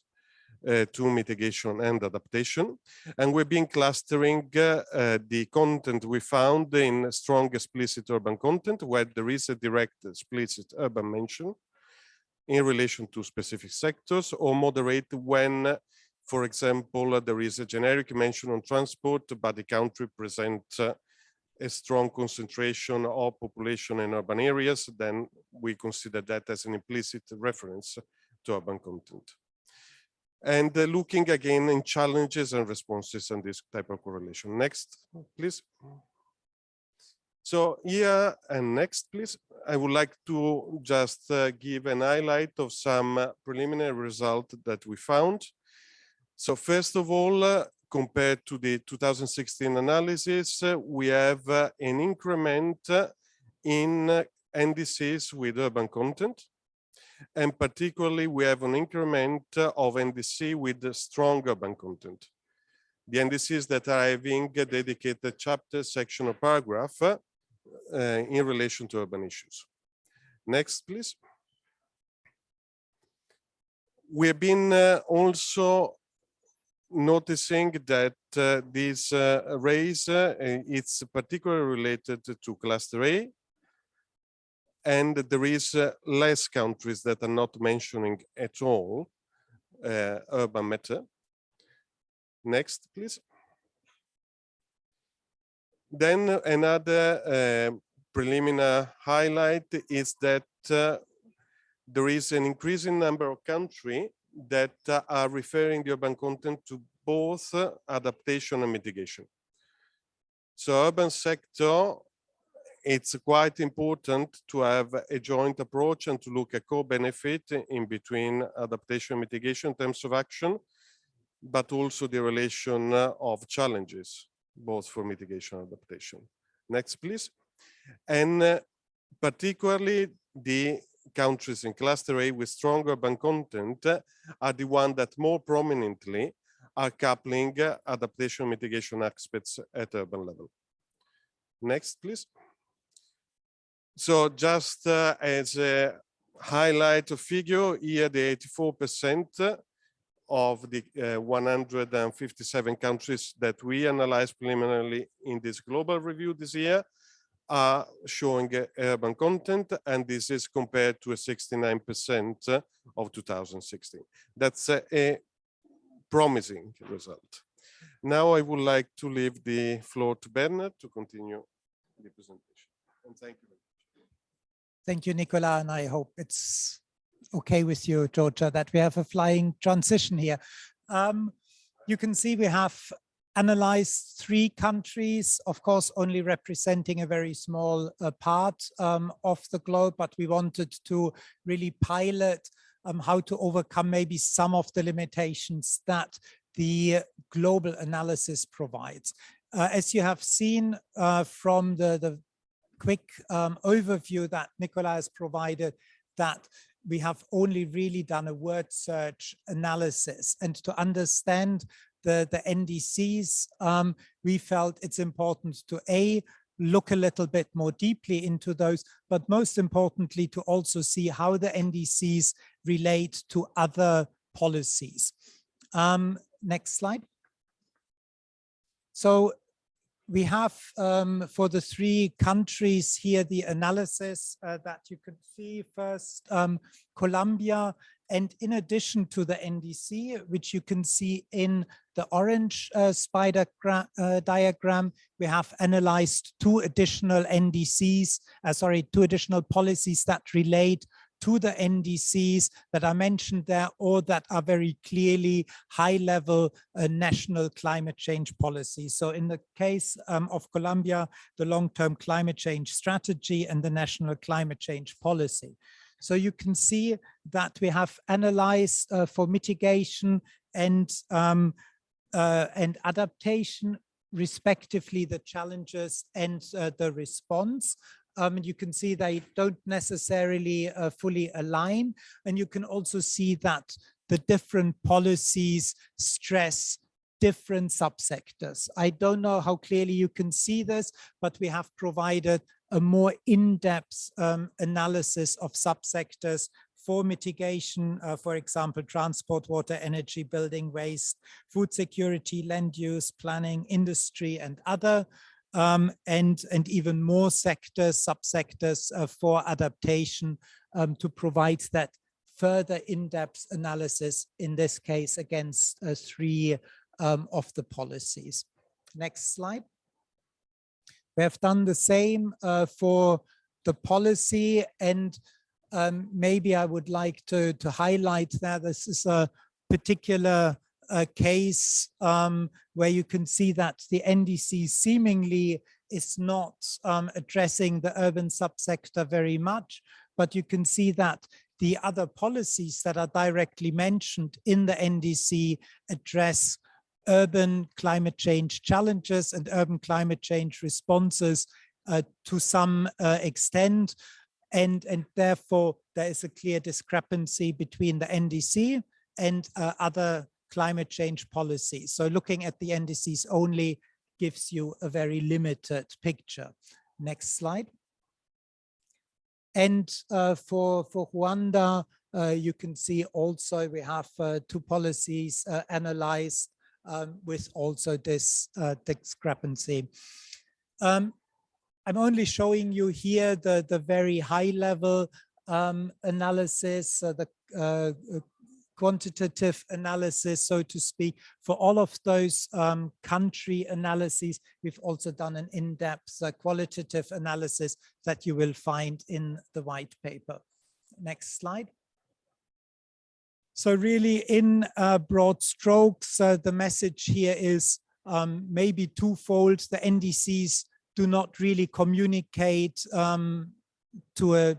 to mitigation and adaptation. And we've been clustering the content we found in strong explicit urban content, where there is a direct explicit urban mention in relation to specific sectors, or moderate when, for example, there is a generic mention on transport, but the country presents a strong concentration of population in urban areas, then we consider that as an implicit reference to urban content. And looking again in challenges and responses and this type of correlation. Next, please. So here and next, please. I would like to just give an highlight of some preliminary result that we found. So first of all, compared to the 2016 analysis, we have an increment in NDCs with urban content. And particularly, we have an increment of NDC with strong urban content. The NDCs that are having a dedicated chapter, section, or paragraph in relation to urban issues. Next, please. We've been also noticing that this raise, it's particularly related to cluster A, and there is less countries that are not mentioning at all urban matter. Next, please. Then another preliminary highlight is that there is an increasing number of countries that are referring the urban content to both adaptation and mitigation. So urban sector, it's quite important to have a joint approach and to look at co-benefit in between adaptation and mitigation in terms of action, but also the relation of challenges, both for mitigation and adaptation. Next, please. And particularly the countries in cluster A with strong urban content are the ones that more prominently are coupling adaptation mitigation aspects at urban level. Next, please. So just as a highlight of figure, here the 84% of the 157 countries that we analyzed preliminarily in this global review this year are showing urban content, and this is compared to a 69% of 2016. That's a promising result. Now I would like to leave the floor to Bernard to continue the presentation. And thank you. Thank you, Nicola, and I hope it's okay with you, Georgia, that we have a flying transition here. You can see we have analyzed 3 countries, of course, only representing a very small part of the globe, but we wanted to really pilot how to overcome maybe some of the limitations that the global analysis provides. As you have seen from the quick overview that Nicola has provided, that we have only really done a word search analysis. And to understand the NDCs, we felt it's important to look a little bit more deeply into those, but most importantly, to also see how the NDCs relate to other policies. Next slide. So we have for the 3 countries here the analysis that you can see first, Colombia, and in addition to the NDC, which you can see in the orange spider diagram, we have analyzed 2 additional NDCs, 2 additional policies that relate to the NDCs that are mentioned there, or that are very clearly high-level national climate change policies. So in the case of Colombia, the long-term climate change strategy and the national climate change policy. So you can see that we have analyzed for mitigation and adaptation, respectively, the challenges and the response. You can see they don't necessarily fully align. And you can also see that the different policies stress different subsectors. I don't know how clearly you can see this, but we have provided a more in-depth analysis of subsectors for mitigation, for example, transport, water, energy, building waste, food security, land use, planning, industry, and other. And even more sectors, subsectors for adaptation to provide that further in-depth analysis, in this case, against 3 of the policies. Next slide. We have done the same for the policy, and maybe I would like to highlight that this is a particular case where you can see that the NDC seemingly is not addressing the urban subsector very much, but you can see that the other policies that are directly mentioned in the NDC address urban climate change challenges and urban climate change responses to some extent. And therefore, there is a clear discrepancy between the NDC and other climate change policies. So looking at the NDCs only gives you a very limited picture. Next slide. And for Rwanda, you can see also we have 2 policies analyzed with also this discrepancy. I'm only showing you here the very high level analysis, the quantitative analysis, so to speak. For all of those country analyses, we've also done an in-depth qualitative analysis that you will find in the white paper. Next slide. So really in broad strokes, the message here is maybe twofold. The NDCs do not really communicate to a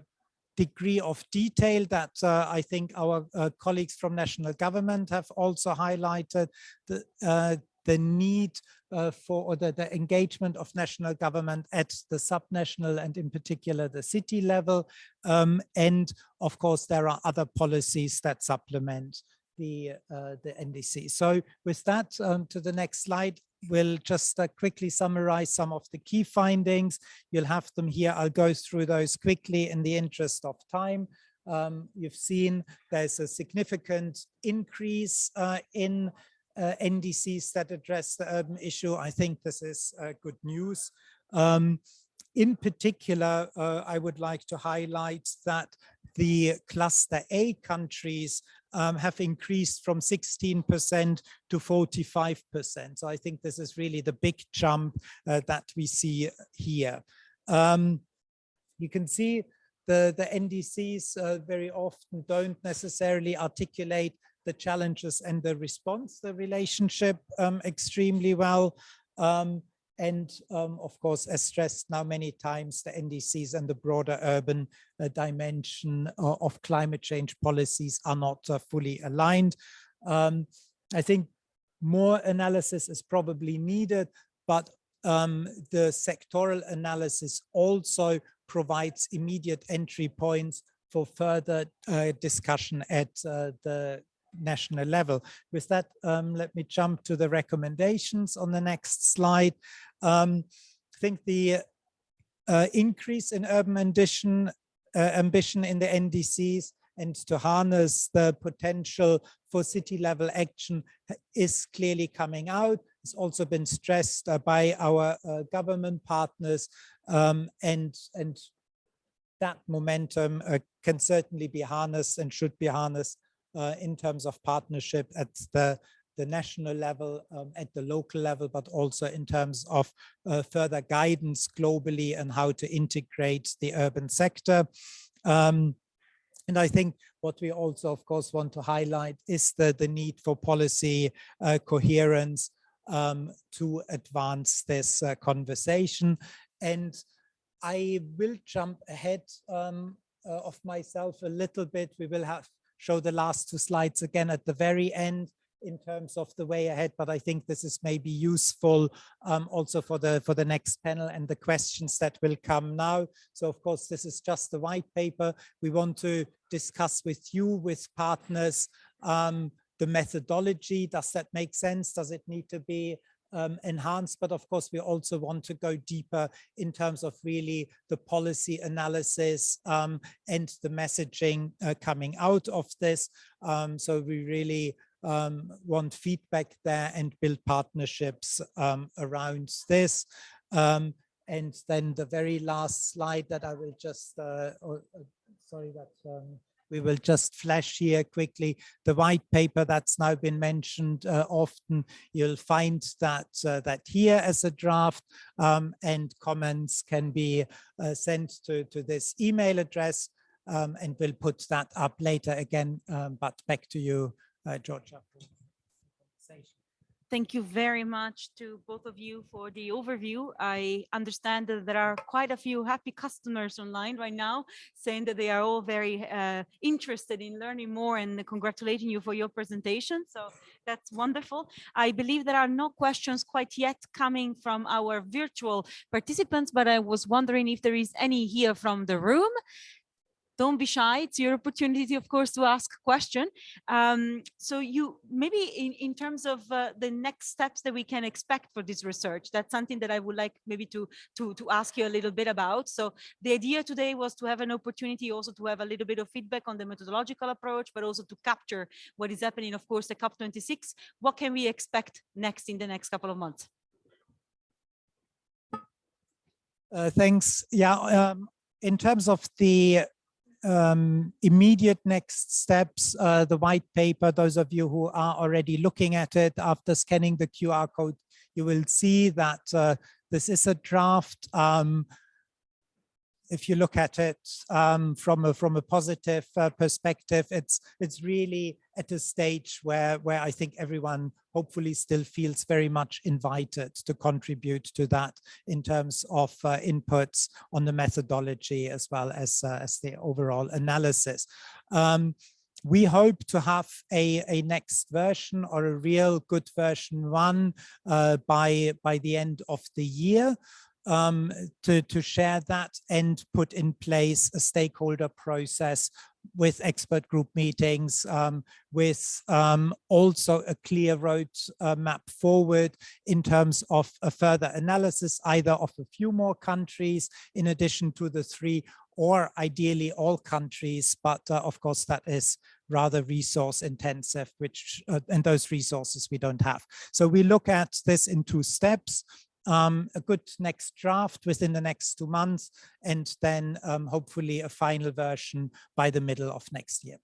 degree of detail that I think our colleagues from national government have also highlighted, the need for, or the engagement of national government at the subnational and in particular the city level. And of course, there are other policies that supplement the NDC. So with that, to the next slide, we'll just quickly summarize some of the key findings. You'll have them here. I'll go through those quickly in the interest of time. You've seen there's a significant increase in NDCs that address the urban issue. I think this is good news. In particular, I would like to highlight that the cluster A countries have increased from 16% to 45%. So I think this is really the big jump that we see here. You can see the NDCs very often don't necessarily articulate the challenges and the response, the relationship extremely well. Of course, as stressed now many times, the NDCs and the broader urban dimension of climate change policies are not fully aligned. I think more analysis is probably needed, but the sectoral analysis also provides immediate entry points for further discussion at the national level. With that, let me jump to the recommendations on the next slide. I think the increase in urban ambition in the NDCs and to harness the potential for city level action is clearly coming out. It's also been stressed by our government partners, and that momentum can certainly be harnessed and should be harnessed in terms of partnership at the national level, at the local level, but also in terms of further guidance globally and how to integrate the urban sector. And I think what we also, of course, want to highlight is the need for policy coherence to advance this conversation. And I will jump ahead of myself a little bit. We will show the last two slides again at the very end in terms of the way ahead, but I think this is maybe useful also for the next panel and the questions that will come now. So of course, this is just the white paper. We want to discuss with you, with partners, the methodology. Does that make sense? Does it need to be enhanced? But of course, we also want to go deeper in terms of really the policy analysis and the messaging coming out of this. So we really want feedback there and build partnerships around this. And then the very last slide that I will just, we will just flash here quickly. The white paper that's now been mentioned often, you'll find that here as a draft, and comments can be sent to this email address, and we'll put that up later again. But back to you, Georgia. Thank you very much to both of you for the overview. I understand that there are quite a few happy customers online right now saying that they are all very interested in learning more and congratulating you for your presentation. So that's wonderful. I believe there are no questions quite yet coming from our virtual participants, but I was wondering if there is any here from the room. Don't be shy. It's your opportunity, of course, to ask a question. So you maybe in terms of the next steps that we can expect for this research, that's something that I would like maybe to ask you a little bit about. So the idea today was to have an opportunity also to have a little bit of feedback on the methodological approach, but also to capture what is happening, of course, the COP26. What can we expect next in the next couple of months? Thanks. Yeah, in terms of the immediate next steps, the white paper, those of you who are already looking at it after scanning the QR code, you will see that this is a draft. If you look at it from a positive perspective, it's really at a stage where I think everyone hopefully still feels very much invited to contribute to that in terms of inputs on the methodology as well as the overall analysis. We hope to have a next version or a real good version 1 by the end of the year. To share that and put in place a stakeholder process with expert group meetings, with also a clear road map forward in terms of a further analysis, either of a few more countries in addition to the 3, or ideally all countries, but of course that is rather resource intensive, which and those resources we don't have. So we look at this in 2 steps. a good next draft within the next 2 months, and then hopefully a final version by the middle of next year.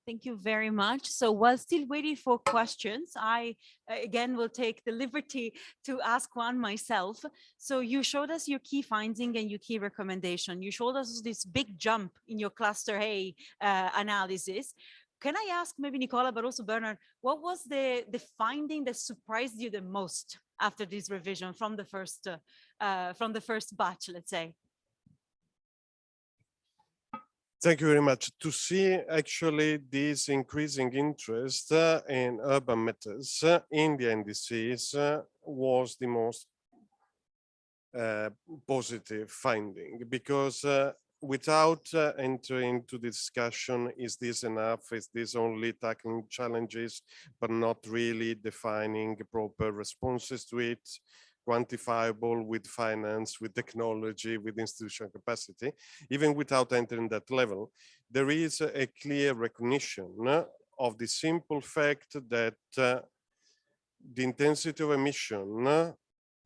Thank you very much. So while still waiting for questions, I again will take the liberty to ask one myself. So you showed us your key finding and your key recommendation. You showed us this big jump in your cluster A analysis. Can I ask maybe Nicola, but also Bernard, what was the finding that surprised you the most after this revision from the first batch, let's say? Thank you very much. To see actually this increasing interest in urban matters in the NDCs was the most positive finding, because without entering into the discussion, is this enough? Is this only tackling challenges, but not really defining proper responses to it, quantifiable with finance, with technology, with institutional capacity? Even without entering that level, there is a clear recognition of the simple fact that the intensity of emission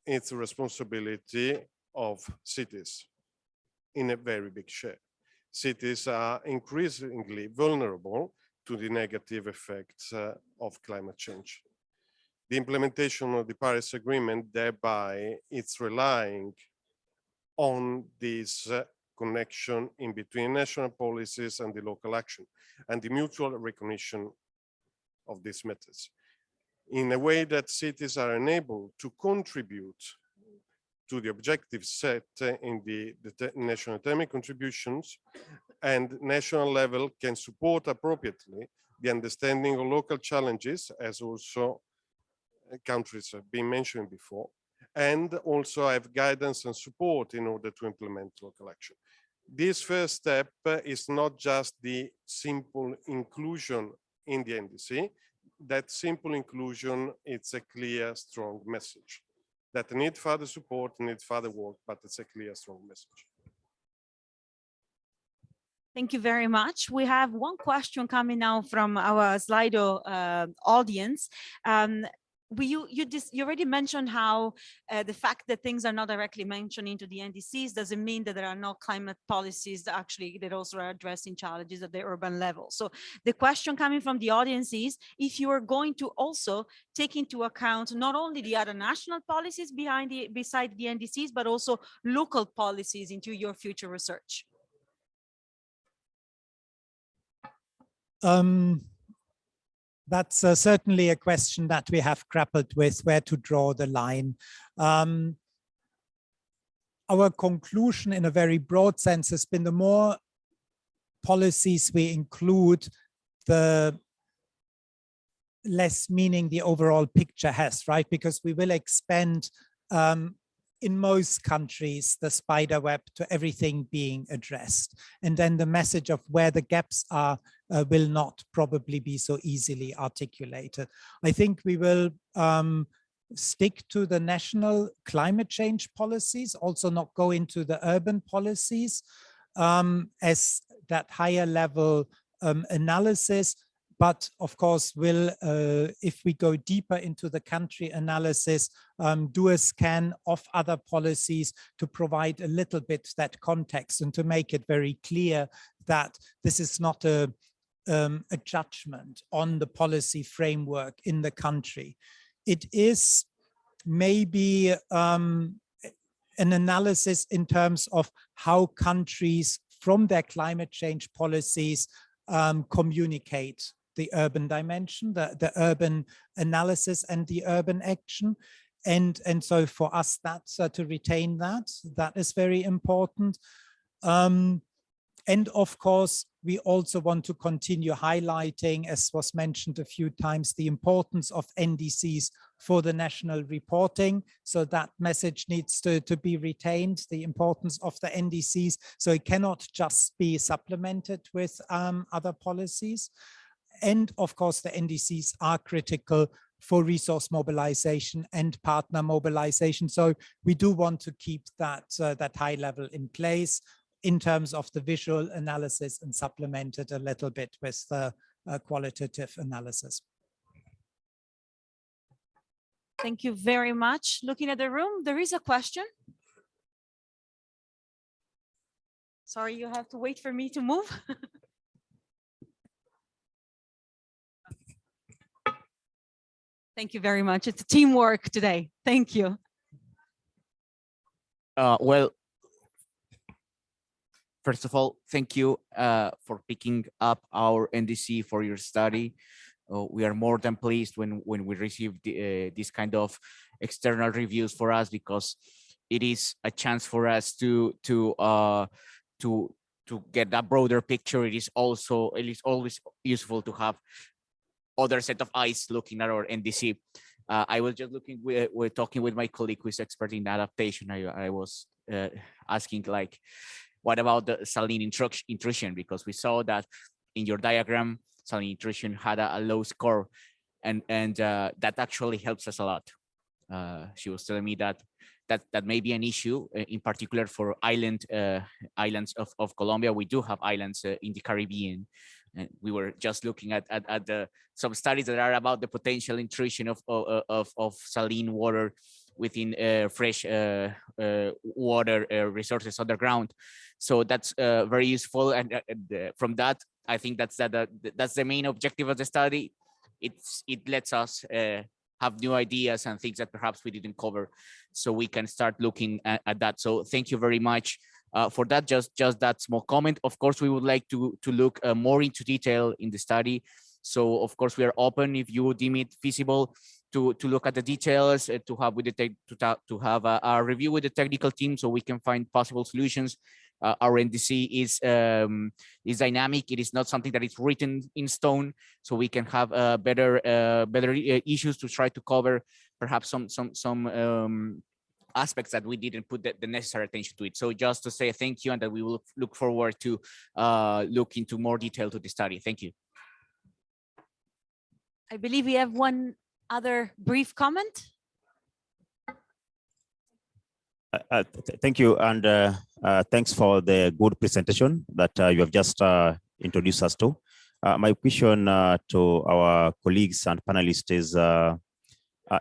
is the responsibility of cities in a very big share. Cities are increasingly vulnerable to the negative effects of climate change. The implementation of the Paris Agreement, thereby, it's relying on this connection in between national policies and the local action, and the mutual recognition of these methods, in a way that cities are enabled to contribute to the objectives set in the national determined contributions, and national level can support appropriately the understanding of local challenges, as also countries have been mentioned before, and also have guidance and support in order to implement local action. This first step is not just the simple inclusion in the NDC. That simple inclusion, it's a clear, strong message that need further support, need further work, but it's a clear, strong message. Thank you very much. We have one question coming now from our Slido audience. You already mentioned how the fact that things are not directly mentioned into the NDCs doesn't mean that there are no climate policies that actually that also are addressing challenges at the urban level. So the question coming from the audience is if you are going to also take into account not only the other national policies beside the NDCs, but also local policies into your future research. That's certainly a question that we have grappled with, where to draw the line. Our conclusion in a very broad sense has been the more policies we include, the less meaning the overall picture has, right? Because we will expand in most countries the spider web to everything being addressed. And then the message of where the gaps are will not probably be so easily articulated. I think we will stick to the national climate change policies, also not go into the urban policies as that higher level analysis. But of course, will if we go deeper into the country analysis, do a scan of other policies to provide a little bit that context and to make it very clear that this is not a judgment on the policy framework in the country. It is maybe an analysis in terms of how countries from their climate change policies communicate the urban dimension, the urban analysis and the urban action. And so for us, that's to retain that is very important. And of course, we also want to continue highlighting, as was mentioned a few times, the importance of NDCs for the national reporting. So that message needs to be retained, the importance of the NDCs. So it cannot just be supplemented with other policies. And of course, the NDCs are critical for resource mobilization and partner mobilization. So we do want to keep that, that high level in place in terms of the visual analysis and supplement it a little bit with the qualitative analysis. Thank you very much. Looking at the room, there is a question. Sorry, you have to wait for me to move. Thank you very much. It's teamwork today. Thank you. Well, first of all, thank you for picking up our NDC for your study. We are more than pleased when we receive this kind of external reviews for us, because it is a chance for us to get a broader picture. It is always useful to have other set of eyes looking at our NDC. I was just we're talking with my colleague who is expert in adaptation. I was asking, like, what about the saline intrusion? Because we saw that in your diagram, saline intrusion had a low score, and that actually helps us a lot. She was telling me that may be an issue, in particular for islands of Colombia. We do have islands in the Caribbean, and we were just looking at some studies that are about the potential intrusion of saline water within fresh water resources underground. So that's very useful, and from that, I think that's the main objective of the study. It lets us have new ideas and things that perhaps we didn't cover, so we can start looking at that. So thank you very much for that. Just that small comment. Of course, we would like to look more into detail in the study. So of course, we are open if you deem it feasible to look at the details, to have with to have a review with the technical team, so we can find possible solutions. Our NDC is dynamic. It is not something that is written in stone, so we can have better issues to try to cover, perhaps some aspects that we didn't put the necessary attention to it. So just to say thank you, and that we will look forward to look into more detail to the study. Thank you. I believe we have one other brief comment. Thank you, and thanks for the good presentation that you have just introduced us to. My question to our colleagues and panelists is,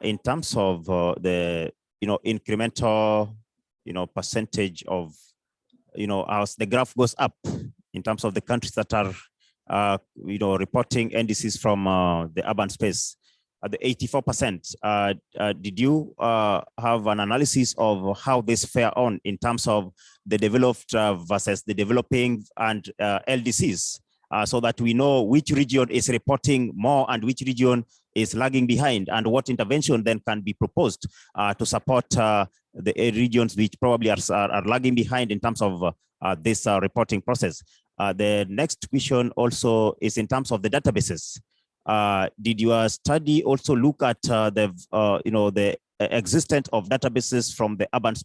in terms of the incremental percentage of as the graph goes up in terms of the countries that are reporting NDCs from the urban space. At the 84%, did you have an analysis of how this fare on in terms of the developed versus the developing and LDCs, so that we know which region is reporting more and which region is lagging behind, and what intervention then can be proposed to support the regions which probably are lagging behind in terms of this reporting process? The next question also is in terms of the databases. Did your study also look at the existence of databases from the urban,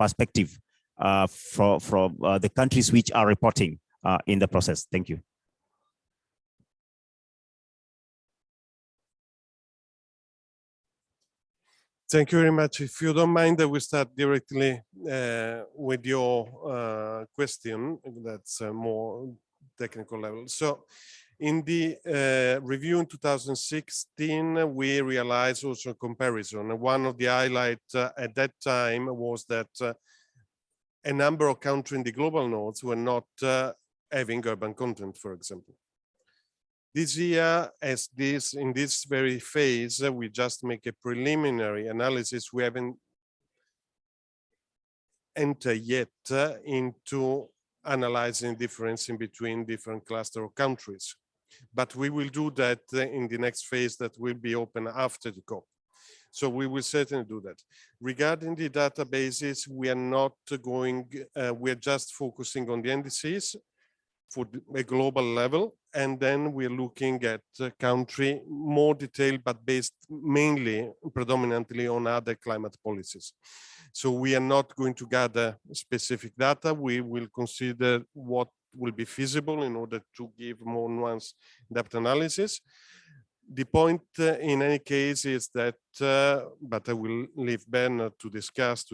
perspective from the countries which are reporting in the process? Thank you. Thank you very much. If you don't mind, we start directly with your question. That's more technical level. So, in the review in 2016, we realized also a comparison. One of the highlights at that time was that a number of countries in the global north were not having urban content, for example. This year, in this very phase, we just make a preliminary analysis. We haven't entered yet into analyzing difference in between different cluster of countries. But we will do that in the next phase that will be open after the COP. So we will certainly do that. Regarding the databases, we are not going, we're just focusing on the NDCs for a global level. And then we're looking at country more detailed, but based mainly, predominantly on other climate policies. So we are not going to gather specific data. We will consider what will be feasible in order to give more nuanced depth analysis. The point in any case is that, but I will leave Ben to discuss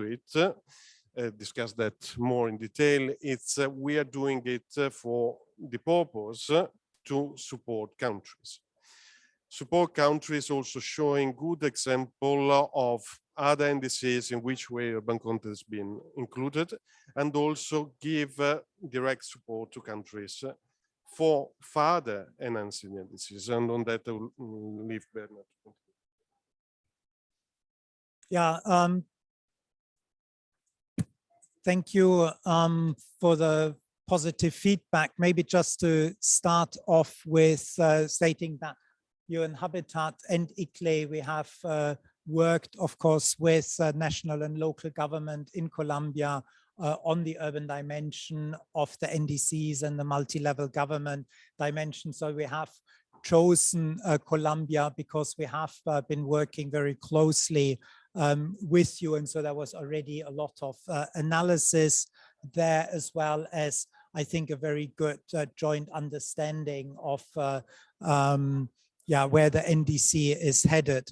that more in detail. It's we are doing it for the purpose to support countries. support countries also showing good example of other NDCs in which way urban content has been included, and also give direct support to countries for further enhancing NDCs. And on that, I will leave Bernard. Yeah, thank you for the positive feedback. Maybe just to start off with stating that UN Habitat and ICLE, we have worked, of course, with national and local government in Colombia on the urban dimension of the NDCs and the multi-level government dimension. So we have chosen Colombia because we have been working very closely with you. And so there was already a lot of analysis there, as well as, I think, a very good joint understanding of where the NDC is headed.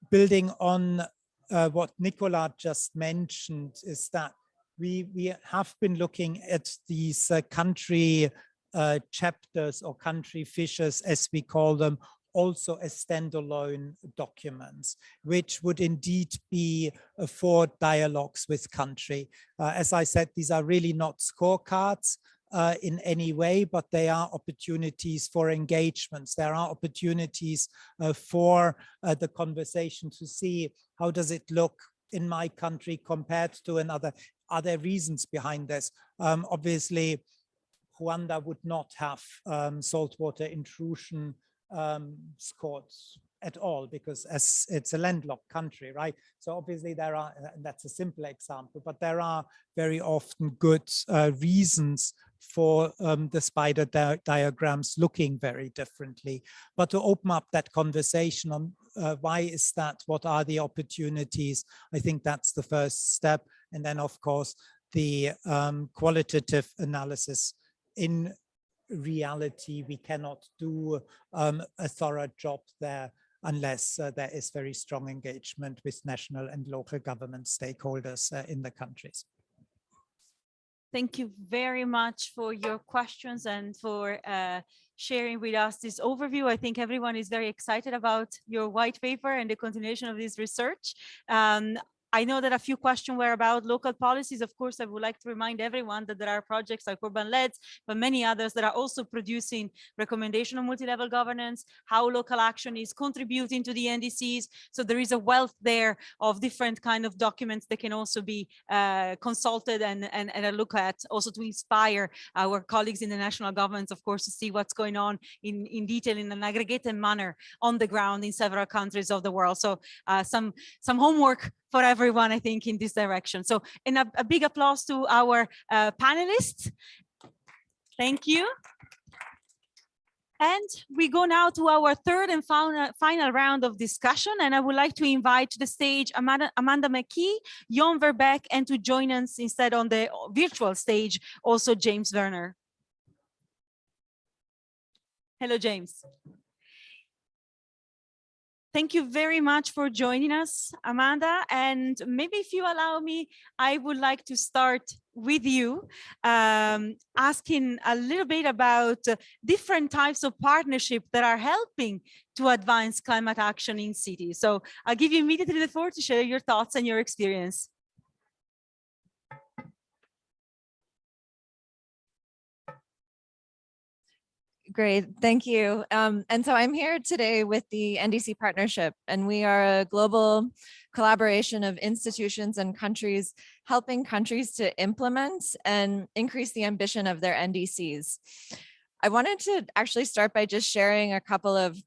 Building on what Nicola just mentioned is that we have been looking at these country chapters or country fissures, as we call them, also as standalone documents, which would indeed be for dialogues with country. As I said, these are really not scorecards in any way, but they are opportunities for engagements. There are opportunities for the conversation to see how does it look in my country compared to another. Are there reasons behind this? Obviously, Rwanda would not have saltwater intrusion scores at all, because as it's a landlocked country, right? So obviously there are, that's a simple example, but there are very often good reasons for the spider diagrams looking very differently. But to open up that conversation on why is that, what are the opportunities, I think that's the first step. And then of course, the qualitative analysis. In reality, we cannot do a thorough job there unless there is very strong engagement with national and local government stakeholders in the countries. Thank you very much for your questions and for sharing with us this overview. I think everyone is very excited about your white paper and the continuation of this research. I know that a few questions were about local policies. Of course, I would like to remind everyone that there are projects like Urban Leds, but many others that are also producing recommendation on multi-level governance, how local action is contributing to the NDCs. So there is a wealth there of different kind of documents that can also be consulted and a look at, also to inspire our colleagues in the national governments, of course, to see what's going on in detail in an aggregated manner on the ground in several countries of the world. So some homework for everyone, I think, in this direction. So, and a big applause to our panelists. Thank you. And we go now to our third and final round of discussion. And I would like to invite to the stage Amanda McKee, Jon Verbeek, and to join us instead on the virtual stage, also James Werner. Hello, James. Thank you very much for joining us, Amanda. And maybe if you allow me, I would like to start with you, asking a little bit about different types of partnership that are helping to advance climate action in cities. So I'll give you immediately the floor to share your thoughts and your experience. Great, thank you. And so I'm here today with the NDC partnership, and we are a global collaboration of institutions and countries helping countries to implement and increase the ambition of their NDCs. I wanted to actually start by just sharing a couple of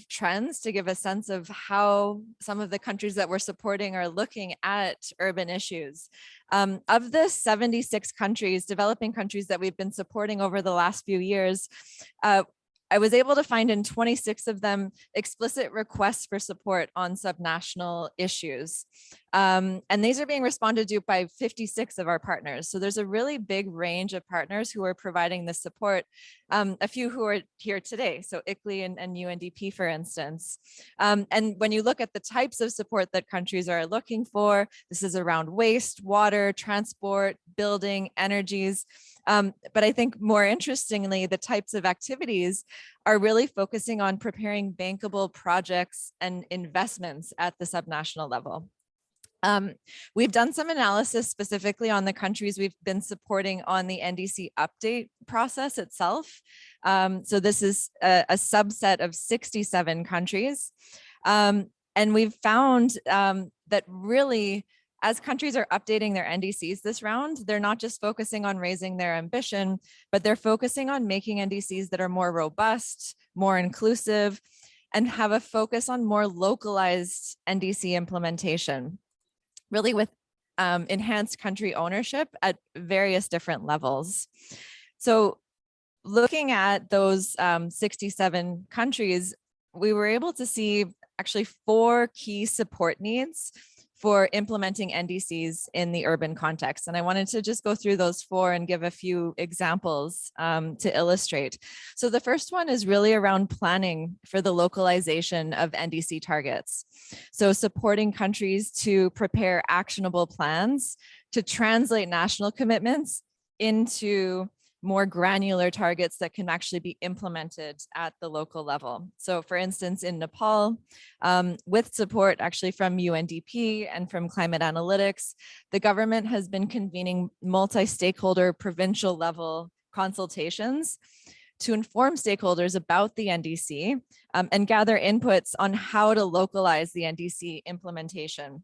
trends to give a sense of how some of the countries that we're supporting are looking at urban issues. Of the 76 countries, developing countries that we've been supporting over the last few years, I was able to find in 26 of them explicit requests for support on subnational issues. And these are being responded to by 56 of our partners. So there's a really big range of partners who are providing this support. A few who are here today, so ICLEI and UNDP, for instance. And when you look at the types of support that countries are looking for, this is around waste, water, transport, building, energies. But I think more interestingly, the types of activities are really focusing on preparing bankable projects and investments at the subnational level. We've done some analysis specifically on the countries we've been supporting on the NDC update process itself. So this is a subset of 67 countries. And we've found that really, as countries are updating their NDCs this round, they're not just focusing on raising their ambition, but they're focusing on making NDCs that are more robust, more inclusive, and have a focus on more localized NDC implementation, really with enhanced country ownership at various different levels. So looking at those 67 countries, we were able to see actually 4 key support needs for implementing NDCs in the urban context. And I wanted to just go through those 4 and give a few examples to illustrate. So the first one is really around planning for the localization of NDC targets. So supporting countries to prepare actionable plans to translate national commitments into more granular targets that can actually be implemented at the local level. So for instance, in Nepal, with support actually from UNDP and from Climate Analytics, the government has been convening multi-stakeholder provincial level consultations to inform stakeholders about the NDC and gather inputs on how to localize the NDC implementation.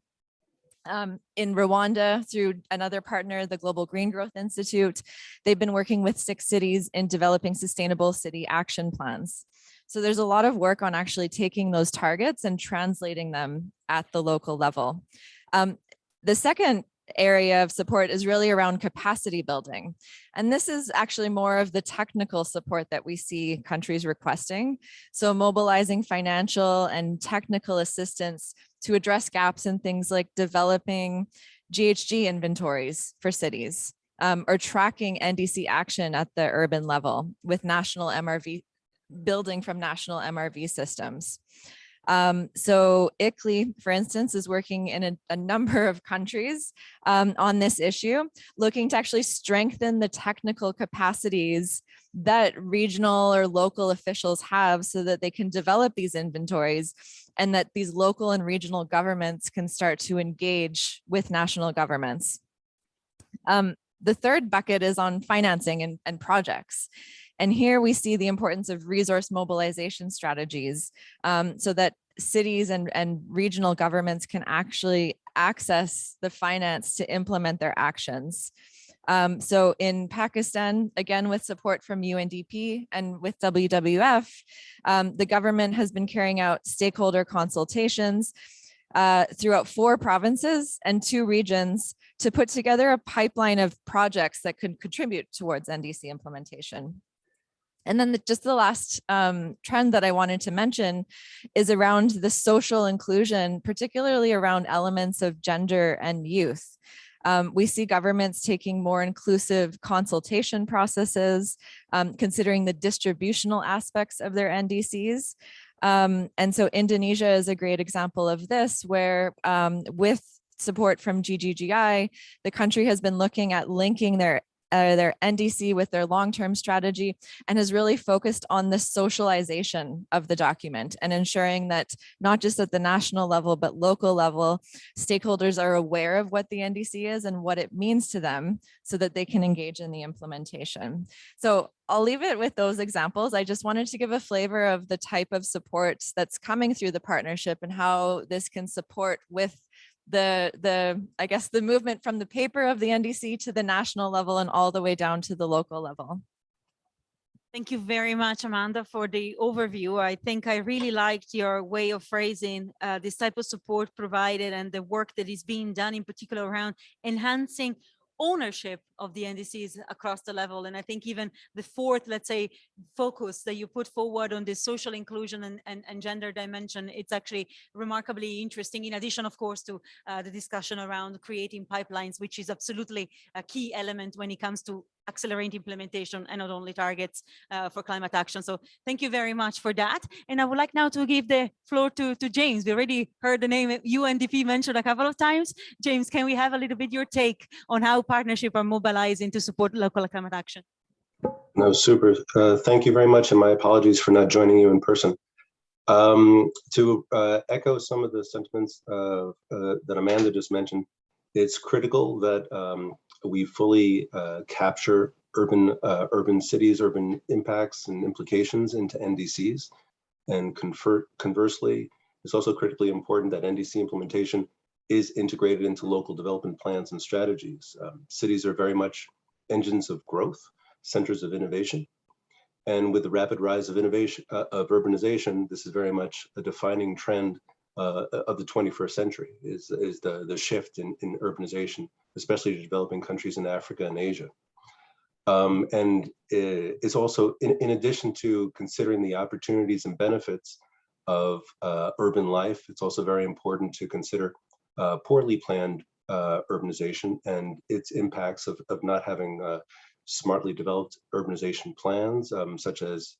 In Rwanda, through another partner, the Global Green Growth Institute, they've been working with 6 cities in developing sustainable city action plans. So there's a lot of work on actually taking those targets and translating them at the local level. The second area of support is really around capacity building. And this is actually more of the technical support that we see countries requesting. So mobilizing financial and technical assistance to address gaps in things like developing GHG inventories for cities, or tracking NDC action at the urban level with national MRV, building from national MRV systems. So ICLEI, for instance, is working in a number of countries on this issue, looking to actually strengthen the technical capacities that regional or local officials have so that they can develop these inventories and that these local and regional governments can start to engage with national governments. The third bucket is on financing and projects. And here we see the importance of resource mobilization strategies so that cities and regional governments can actually access the finance to implement their actions. So in Pakistan, again, with support from UNDP and with WWF, the government has been carrying out stakeholder consultations throughout 4 provinces and 2 regions to put together a pipeline of projects that could contribute towards NDC implementation. And then just the last trend that I wanted to mention is around the social inclusion, particularly around elements of gender and youth. We see governments taking more inclusive consultation processes, considering the distributional aspects of their NDCs. And so Indonesia is a great example of this, where with support from GGGI, the country has been looking at linking their NDC with their long-term strategy and has really focused on the socialization of the document and ensuring that not just at the national level, but local level, stakeholders are aware of what the NDC is and what it means to them so that they can engage in the implementation. So I'll leave it with those examples. I just wanted to give a flavor of the type of support that's coming through the partnership and how this can support with I guess the movement from the paper of the NDC to the national level and all the way down to the local level. Thank you very much, Amanda, for the overview. I think I really liked your way of phrasing this type of support provided and the work that is being done in particular around enhancing ownership of the NDCs across the level. And I think even the fourth, let's say, focus that you put forward on this social inclusion and gender dimension, it's actually remarkably interesting, in addition, of course, to the discussion around creating pipelines, which is absolutely a key element when it comes to accelerate implementation and not only targets for climate action. So thank you very much for that. And I would like now to give the floor to James. We already heard the name UNDP mentioned a couple of times. James, can we have a little bit your take on how partnerships are mobilizing to support local climate action? No, super. Thank you very much. And my apologies for not joining you in person. To echo some of the sentiments that Amanda just mentioned, it's critical that we fully capture urban cities, urban impacts and implications into NDCs. And conversely, it's also critically important that NDC implementation is integrated into local development plans and strategies. Cities are very much engines of growth, centers of innovation. And with the rapid rise of innovation, of urbanization, this is very much a defining trend of the 21st century, is the shift in urbanization, especially to developing countries in Africa and Asia. And it's also, in addition to considering the opportunities and benefits of urban life, it's also very important to consider poorly planned urbanization and its impacts of not having smartly developed urbanization plans, such as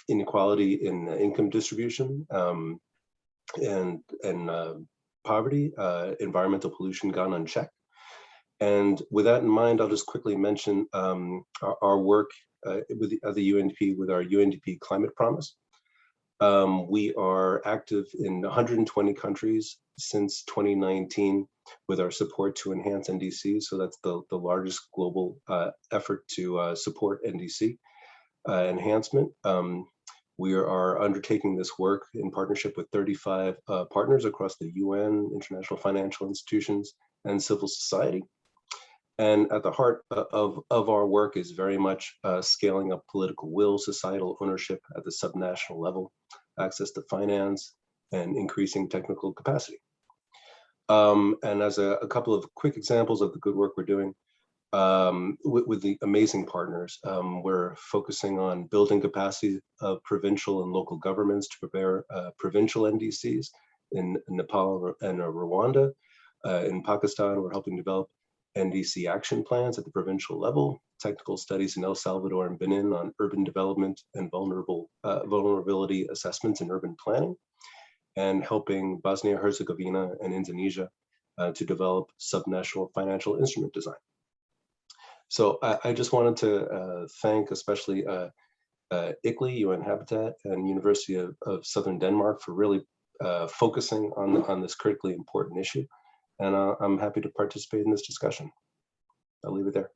inequality in income distribution and poverty, environmental pollution gone unchecked. And with that in mind, I'll just quickly mention our work with the UNDP, with our UNDP Climate Promise. We are active in 120 countries since 2019 with our support to enhance NDC. So that's the largest global effort to support NDC enhancement. We are undertaking this work in partnership with 35 partners across the UN, international financial institutions, and civil society. And at the heart of our work is very much scaling up political will, societal ownership at the subnational level, access to finance, and increasing technical capacity. And as a couple of quick examples of the good work we're doing with the amazing partners, we're focusing on building capacity of provincial and local governments to prepare provincial NDCs in Nepal and Rwanda. In Pakistan, we're helping develop NDC action plans at the provincial level, technical studies in El Salvador and Benin on urban development and vulnerability assessments in urban planning, and helping Bosnia-Herzegovina and Indonesia to develop subnational financial instrument design. So I just wanted to thank especially ICLEI, UN Habitat, and University of Southern Denmark for really focusing on this critically important issue. And I'm happy to participate in this discussion. I'll leave it there.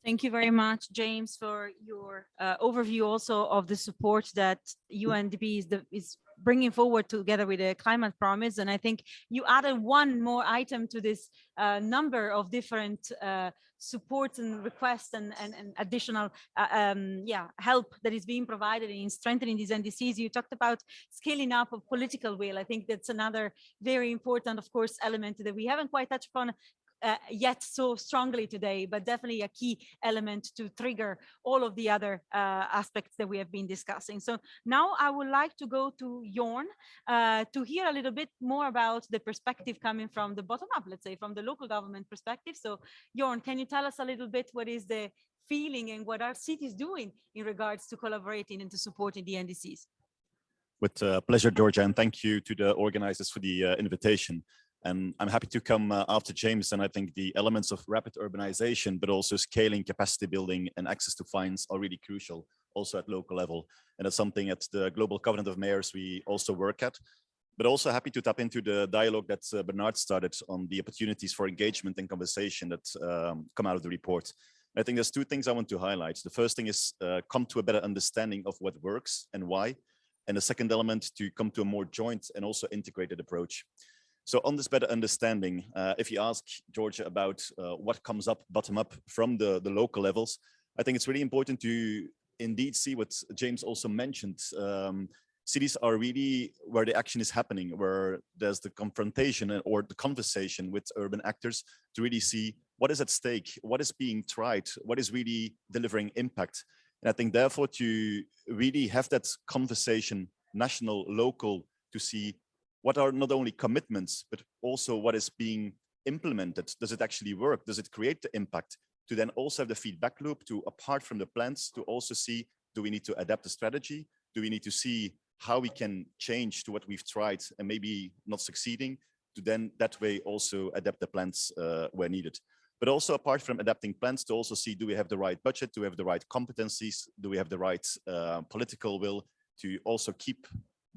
Thank you very much, James, for your overview also of the support that UNDP is bringing forward together with the Climate Promise. And I think you added one more item to this number of different supports and requests and additional help that is being provided in strengthening these NDCs. You talked about scaling up of political will. I think that's another very important, of course, element that we haven't quite touched upon yet so strongly today, but definitely a key element to trigger all of the other aspects that we have been discussing. So now I would like to go to Jorn to hear a little bit more about the perspective coming from the bottom up, let's say from the local government perspective. So Jorn, can you tell us a little bit what is the feeling and what are cities doing in regards to collaborating and to supporting the NDCs? With pleasure, Georgia, and thank you to the organizers for the invitation. And I'm happy to come after James. And I think the elements of rapid urbanization, but also scaling capacity building and access to finance are really crucial also at local level. And that's something at the Global Covenant of Mayors we also work at. But also happy to tap into the dialogue that Bernard started on the opportunities for engagement and conversation that come out of the report. I think there's two things I want to highlight. The first thing is come to a better understanding of what works and why. And the second element, to come to a more joint and also integrated approach. So on this better understanding, if you ask Georgia about what comes up bottom up from the local levels, I think it's really important to indeed see what James also mentioned, cities are really where the action is happening, where there's the confrontation or the conversation with urban actors to really see what is at stake, what is being tried, what is really delivering impact. And I think therefore to really have that conversation, national, local, to see what are not only commitments, but also what is being implemented. Does it actually work? Does it create the impact? To then also have the feedback loop to, apart from the plans, to also see, do we need to adapt the strategy? Do we need to see how we can change to what we've tried and maybe not succeeding, to then that way also adapt the plans where needed. But also apart from adapting plans, to also see, do we have the right budget? Do we have the right competencies? Do we have the right political will to also keep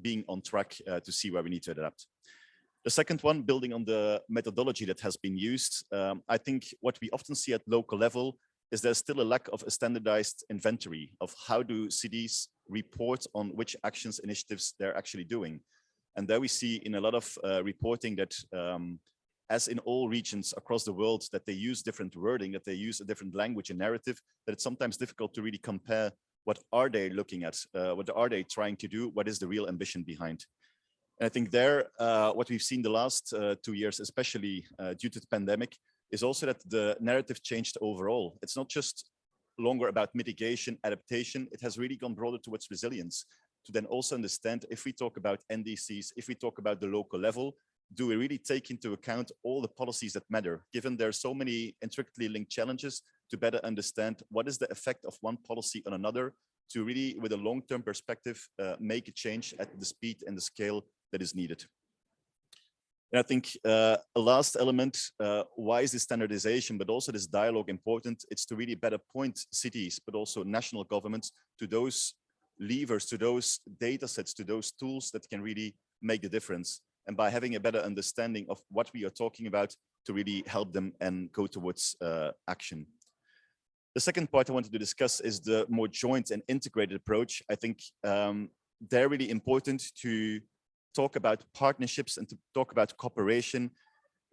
being on track to see where we need to adapt? The second one, building on the methodology that has been used, I think what we often see at local level is there's still a lack of a standardized inventory of how do cities report on which actions, initiatives they're actually doing. And there we see in a lot of reporting that as in all regions across the world, that they use different wording, that they use a different language and narrative, that it's sometimes difficult to really compare what are they looking at, what are they trying to do, what is the real ambition behind. And I think there, what we've seen the last 2 years, especially due to the pandemic, is also that the narrative changed overall. It's not just longer about mitigation, adaptation, it has really gone broader towards resilience, to then also understand if we talk about NDCs, if we talk about the local level, do we really take into account all the policies that matter, given there are so many intricately linked challenges, to better understand what is the effect of one policy on another, to really, with a long-term perspective, make a change at the speed and the scale that is needed. And I think a last element, why is this standardization, but also this dialogue important? It's to really better point cities, but also national governments to those levers, to those data sets, to those tools that can really make the difference. And by having a better understanding of what we are talking about, to really help them and go towards action. The second part I wanted to discuss is the more joint and integrated approach. I think they're really important to talk about partnerships and to talk about cooperation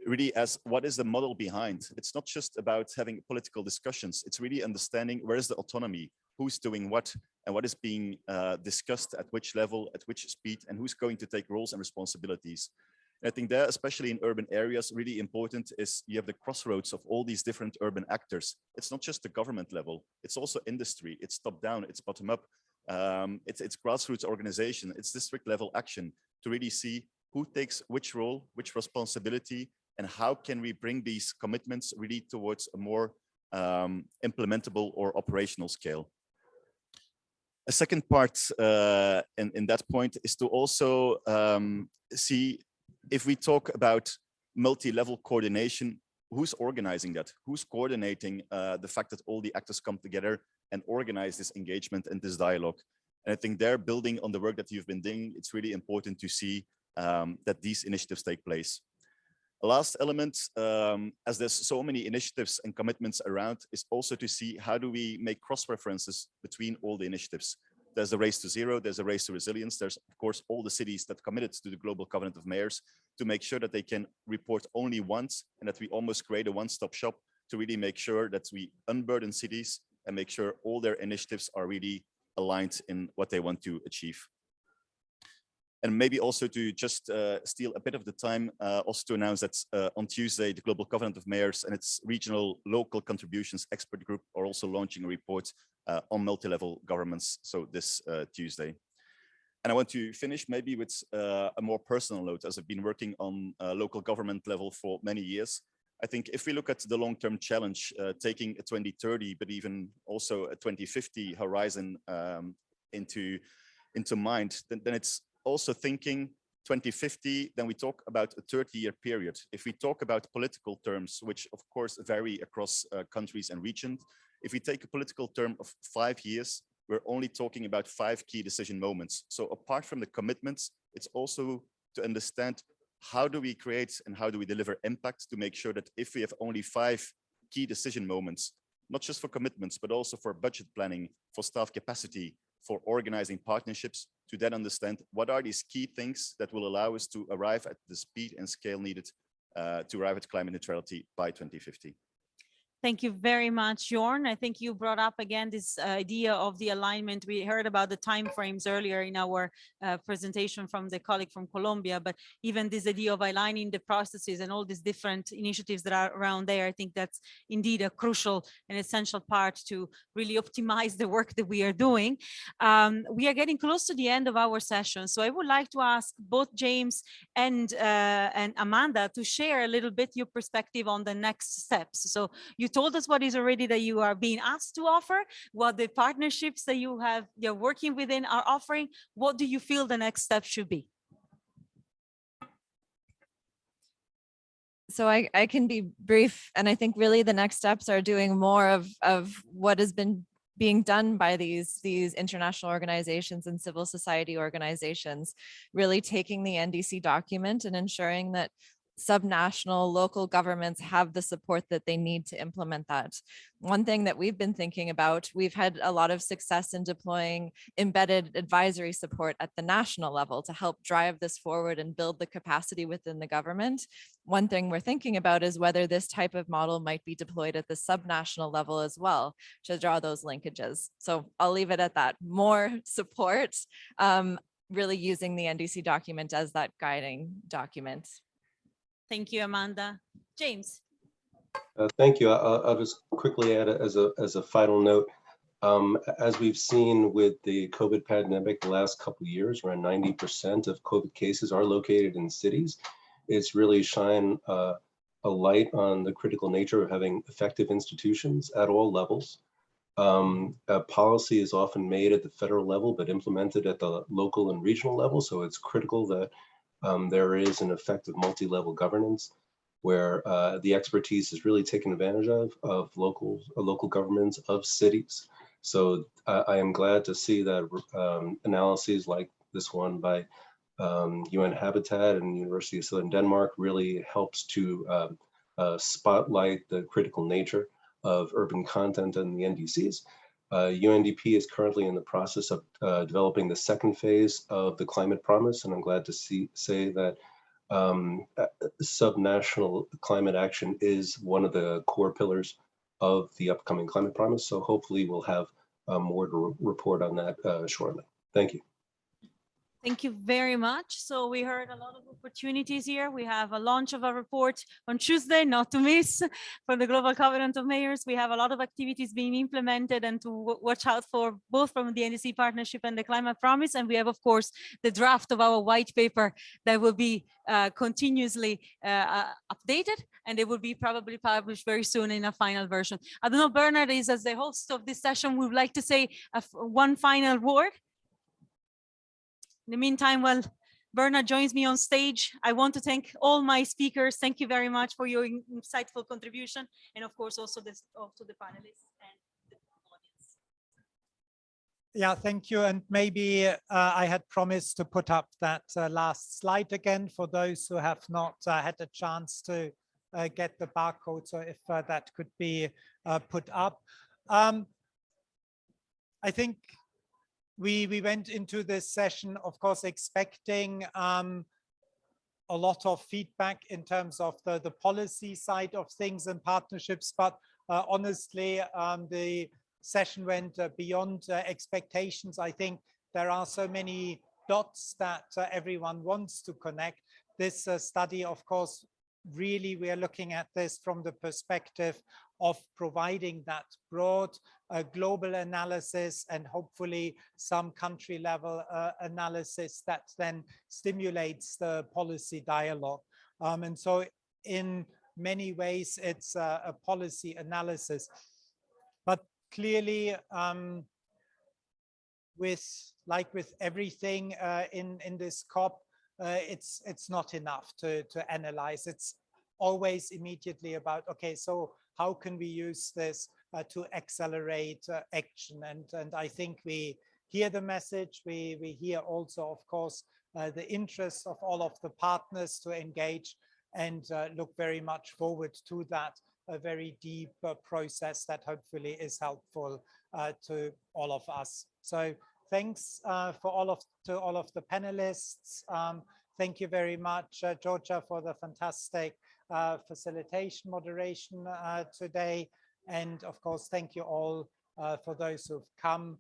really as what is the model behind. It's not just about having political discussions. It's really understanding where is the autonomy, who's doing what, and what is being discussed at which level, at which speed, and who's going to take roles and responsibilities. And I think there, especially in urban areas, really important is you have the crossroads of all these different urban actors. It's not just the government level, it's also industry, it's top down, it's bottom up, it's grassroots organization, it's district level action, to really see who takes which role, which responsibility, and how can we bring these commitments really towards a more implementable or operational scale. A second part in that point is to also see if we talk about multi-level coordination, who's organizing that? Who's coordinating the fact that all the actors come together and organize this engagement and this dialogue? And I think they're building on the work that you've been doing. It's really important to see that these initiatives take place. A last element, as there's so many initiatives and commitments around, is also to see how do we make cross-references between all the initiatives. There's a race to zero, there's a race to resilience. There's of course all the cities that committed to the Global Covenant of Mayors to make sure that they can report only once, and that we almost create a one-stop shop to really make sure that we unburden cities and make sure all their initiatives are really aligned in what they want to achieve. And maybe also to just steal a bit of the time, also to announce that on Tuesday, the Global Covenant of Mayors and its regional local contributions expert group are also launching a report on multi-level governments, so this Tuesday. And I want to finish maybe with a more personal note, as I've been working on local government level for many years. I think if we look at the long-term challenge, taking a 2030, but even also a 2050 horizon into mind, then it's also thinking 2050, then we talk about a 30-year period. If we talk about political terms, which of course vary across countries and regions, if we take a political term of 5 years, we're only talking about 5 key decision moments. So apart from the commitments, it's also to understand how do we create and how do we deliver impact to make sure that if we have only 5 key decision moments, not just for commitments, but also for budget planning, for staff capacity, for organizing partnerships, to then understand what are these key things that will allow us to arrive at the speed and scale needed to arrive at climate neutrality by 2050. Thank you very much, Jorn. I think you brought up again this idea of the alignment. We heard about the time frames earlier in our presentation from the colleague from Colombia, but even this idea of aligning the processes and all these different initiatives that are around there, I think that's indeed a crucial and essential part to really optimize the work that we are doing. We are getting close to the end of our session, so I would like to ask both James and Amanda to share a little bit your perspective on the next steps. So you told us what is already that you are being asked to offer, what the partnerships that you're working within are offering. What do you feel the next step should be? So I can be brief, and I think really the next steps are doing more of what has been being done by these international organizations and civil society organizations, really taking the NDC document and ensuring that subnational local governments have the support that they need to implement that. One thing that we've been thinking about, we've had a lot of success in deploying embedded advisory support at the national level to help drive this forward and build the capacity within the government. One thing we're thinking about is whether this type of model might be deployed at the subnational level as well to draw those linkages. So I'll leave it at that. More support, really using the NDC document as that guiding document. Thank you, Amanda. James. Thank you. I'll just quickly add as a final note. As we've seen with the COVID pandemic the last couple of years, around 90% of COVID cases are located in cities. It's really shine a light on the critical nature of having effective institutions at all levels. Policy is often made at the federal level, but implemented at the local and regional level. So it's critical that there is an effective multi-level governance where the expertise is really taken advantage of local governments, of cities. So I am glad to see that analyses like this one by UN Habitat and University of Southern Denmark really helps to spotlight the critical nature of urban content and the NDCs. UNDP is currently in the process of developing the second phase of the climate promise, and I'm glad to say that subnational climate action is one of the core pillars of the upcoming climate promise. So hopefully we'll have more to report on that shortly. Thank you. Thank you very much. So we heard a lot of opportunities here. We have a launch of a report on Tuesday, not to miss, from the Global Covenant of Mayors. We have a lot of activities being implemented and to watch out for, both from the NDC partnership and the climate promise. And we have, of course, the draft of our white paper that will be continuously updated, and it will be probably published very soon in a final version. I don't know, Bernard is as the host of this session, we would like to say one final word. In the meantime, while Bernard joins me on stage, I want to thank all my speakers. Thank you very much for your insightful contribution. And of course, also to the panelists and the audience. Yeah, thank you. And maybe I had promised to put up that last slide again for those who have not had a chance to get the barcode. So if that could be put up. I think we went into this session, of course, expecting a lot of feedback in terms of the policy side of things and partnerships, but honestly, the session went beyond expectations. I think there are so many dots that everyone wants to connect. This study, of course, really we are looking at this from the perspective of providing that broad global analysis and hopefully some country level analysis that then stimulates the policy dialogue. And so in many ways, it's a policy analysis. But clearly, with everything in this COP, it's not enough to analyze. It's always immediately about, okay, so how can we use this to accelerate action? And I think we hear the message. We hear also, of course, the interest of all of the partners to engage, and look very much forward to that, a very deep process that hopefully is helpful to all of us. So thanks to all of the panelists. Thank you very much, Georgia, for the fantastic facilitation moderation today. And of course, thank you all for those who've come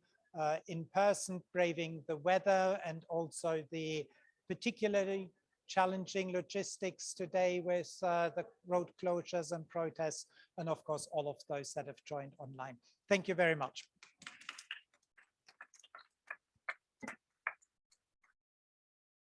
in person, braving the weather and also the particularly challenging logistics today with the road closures and protests, and of course, all of those that have joined online. Thank you very much.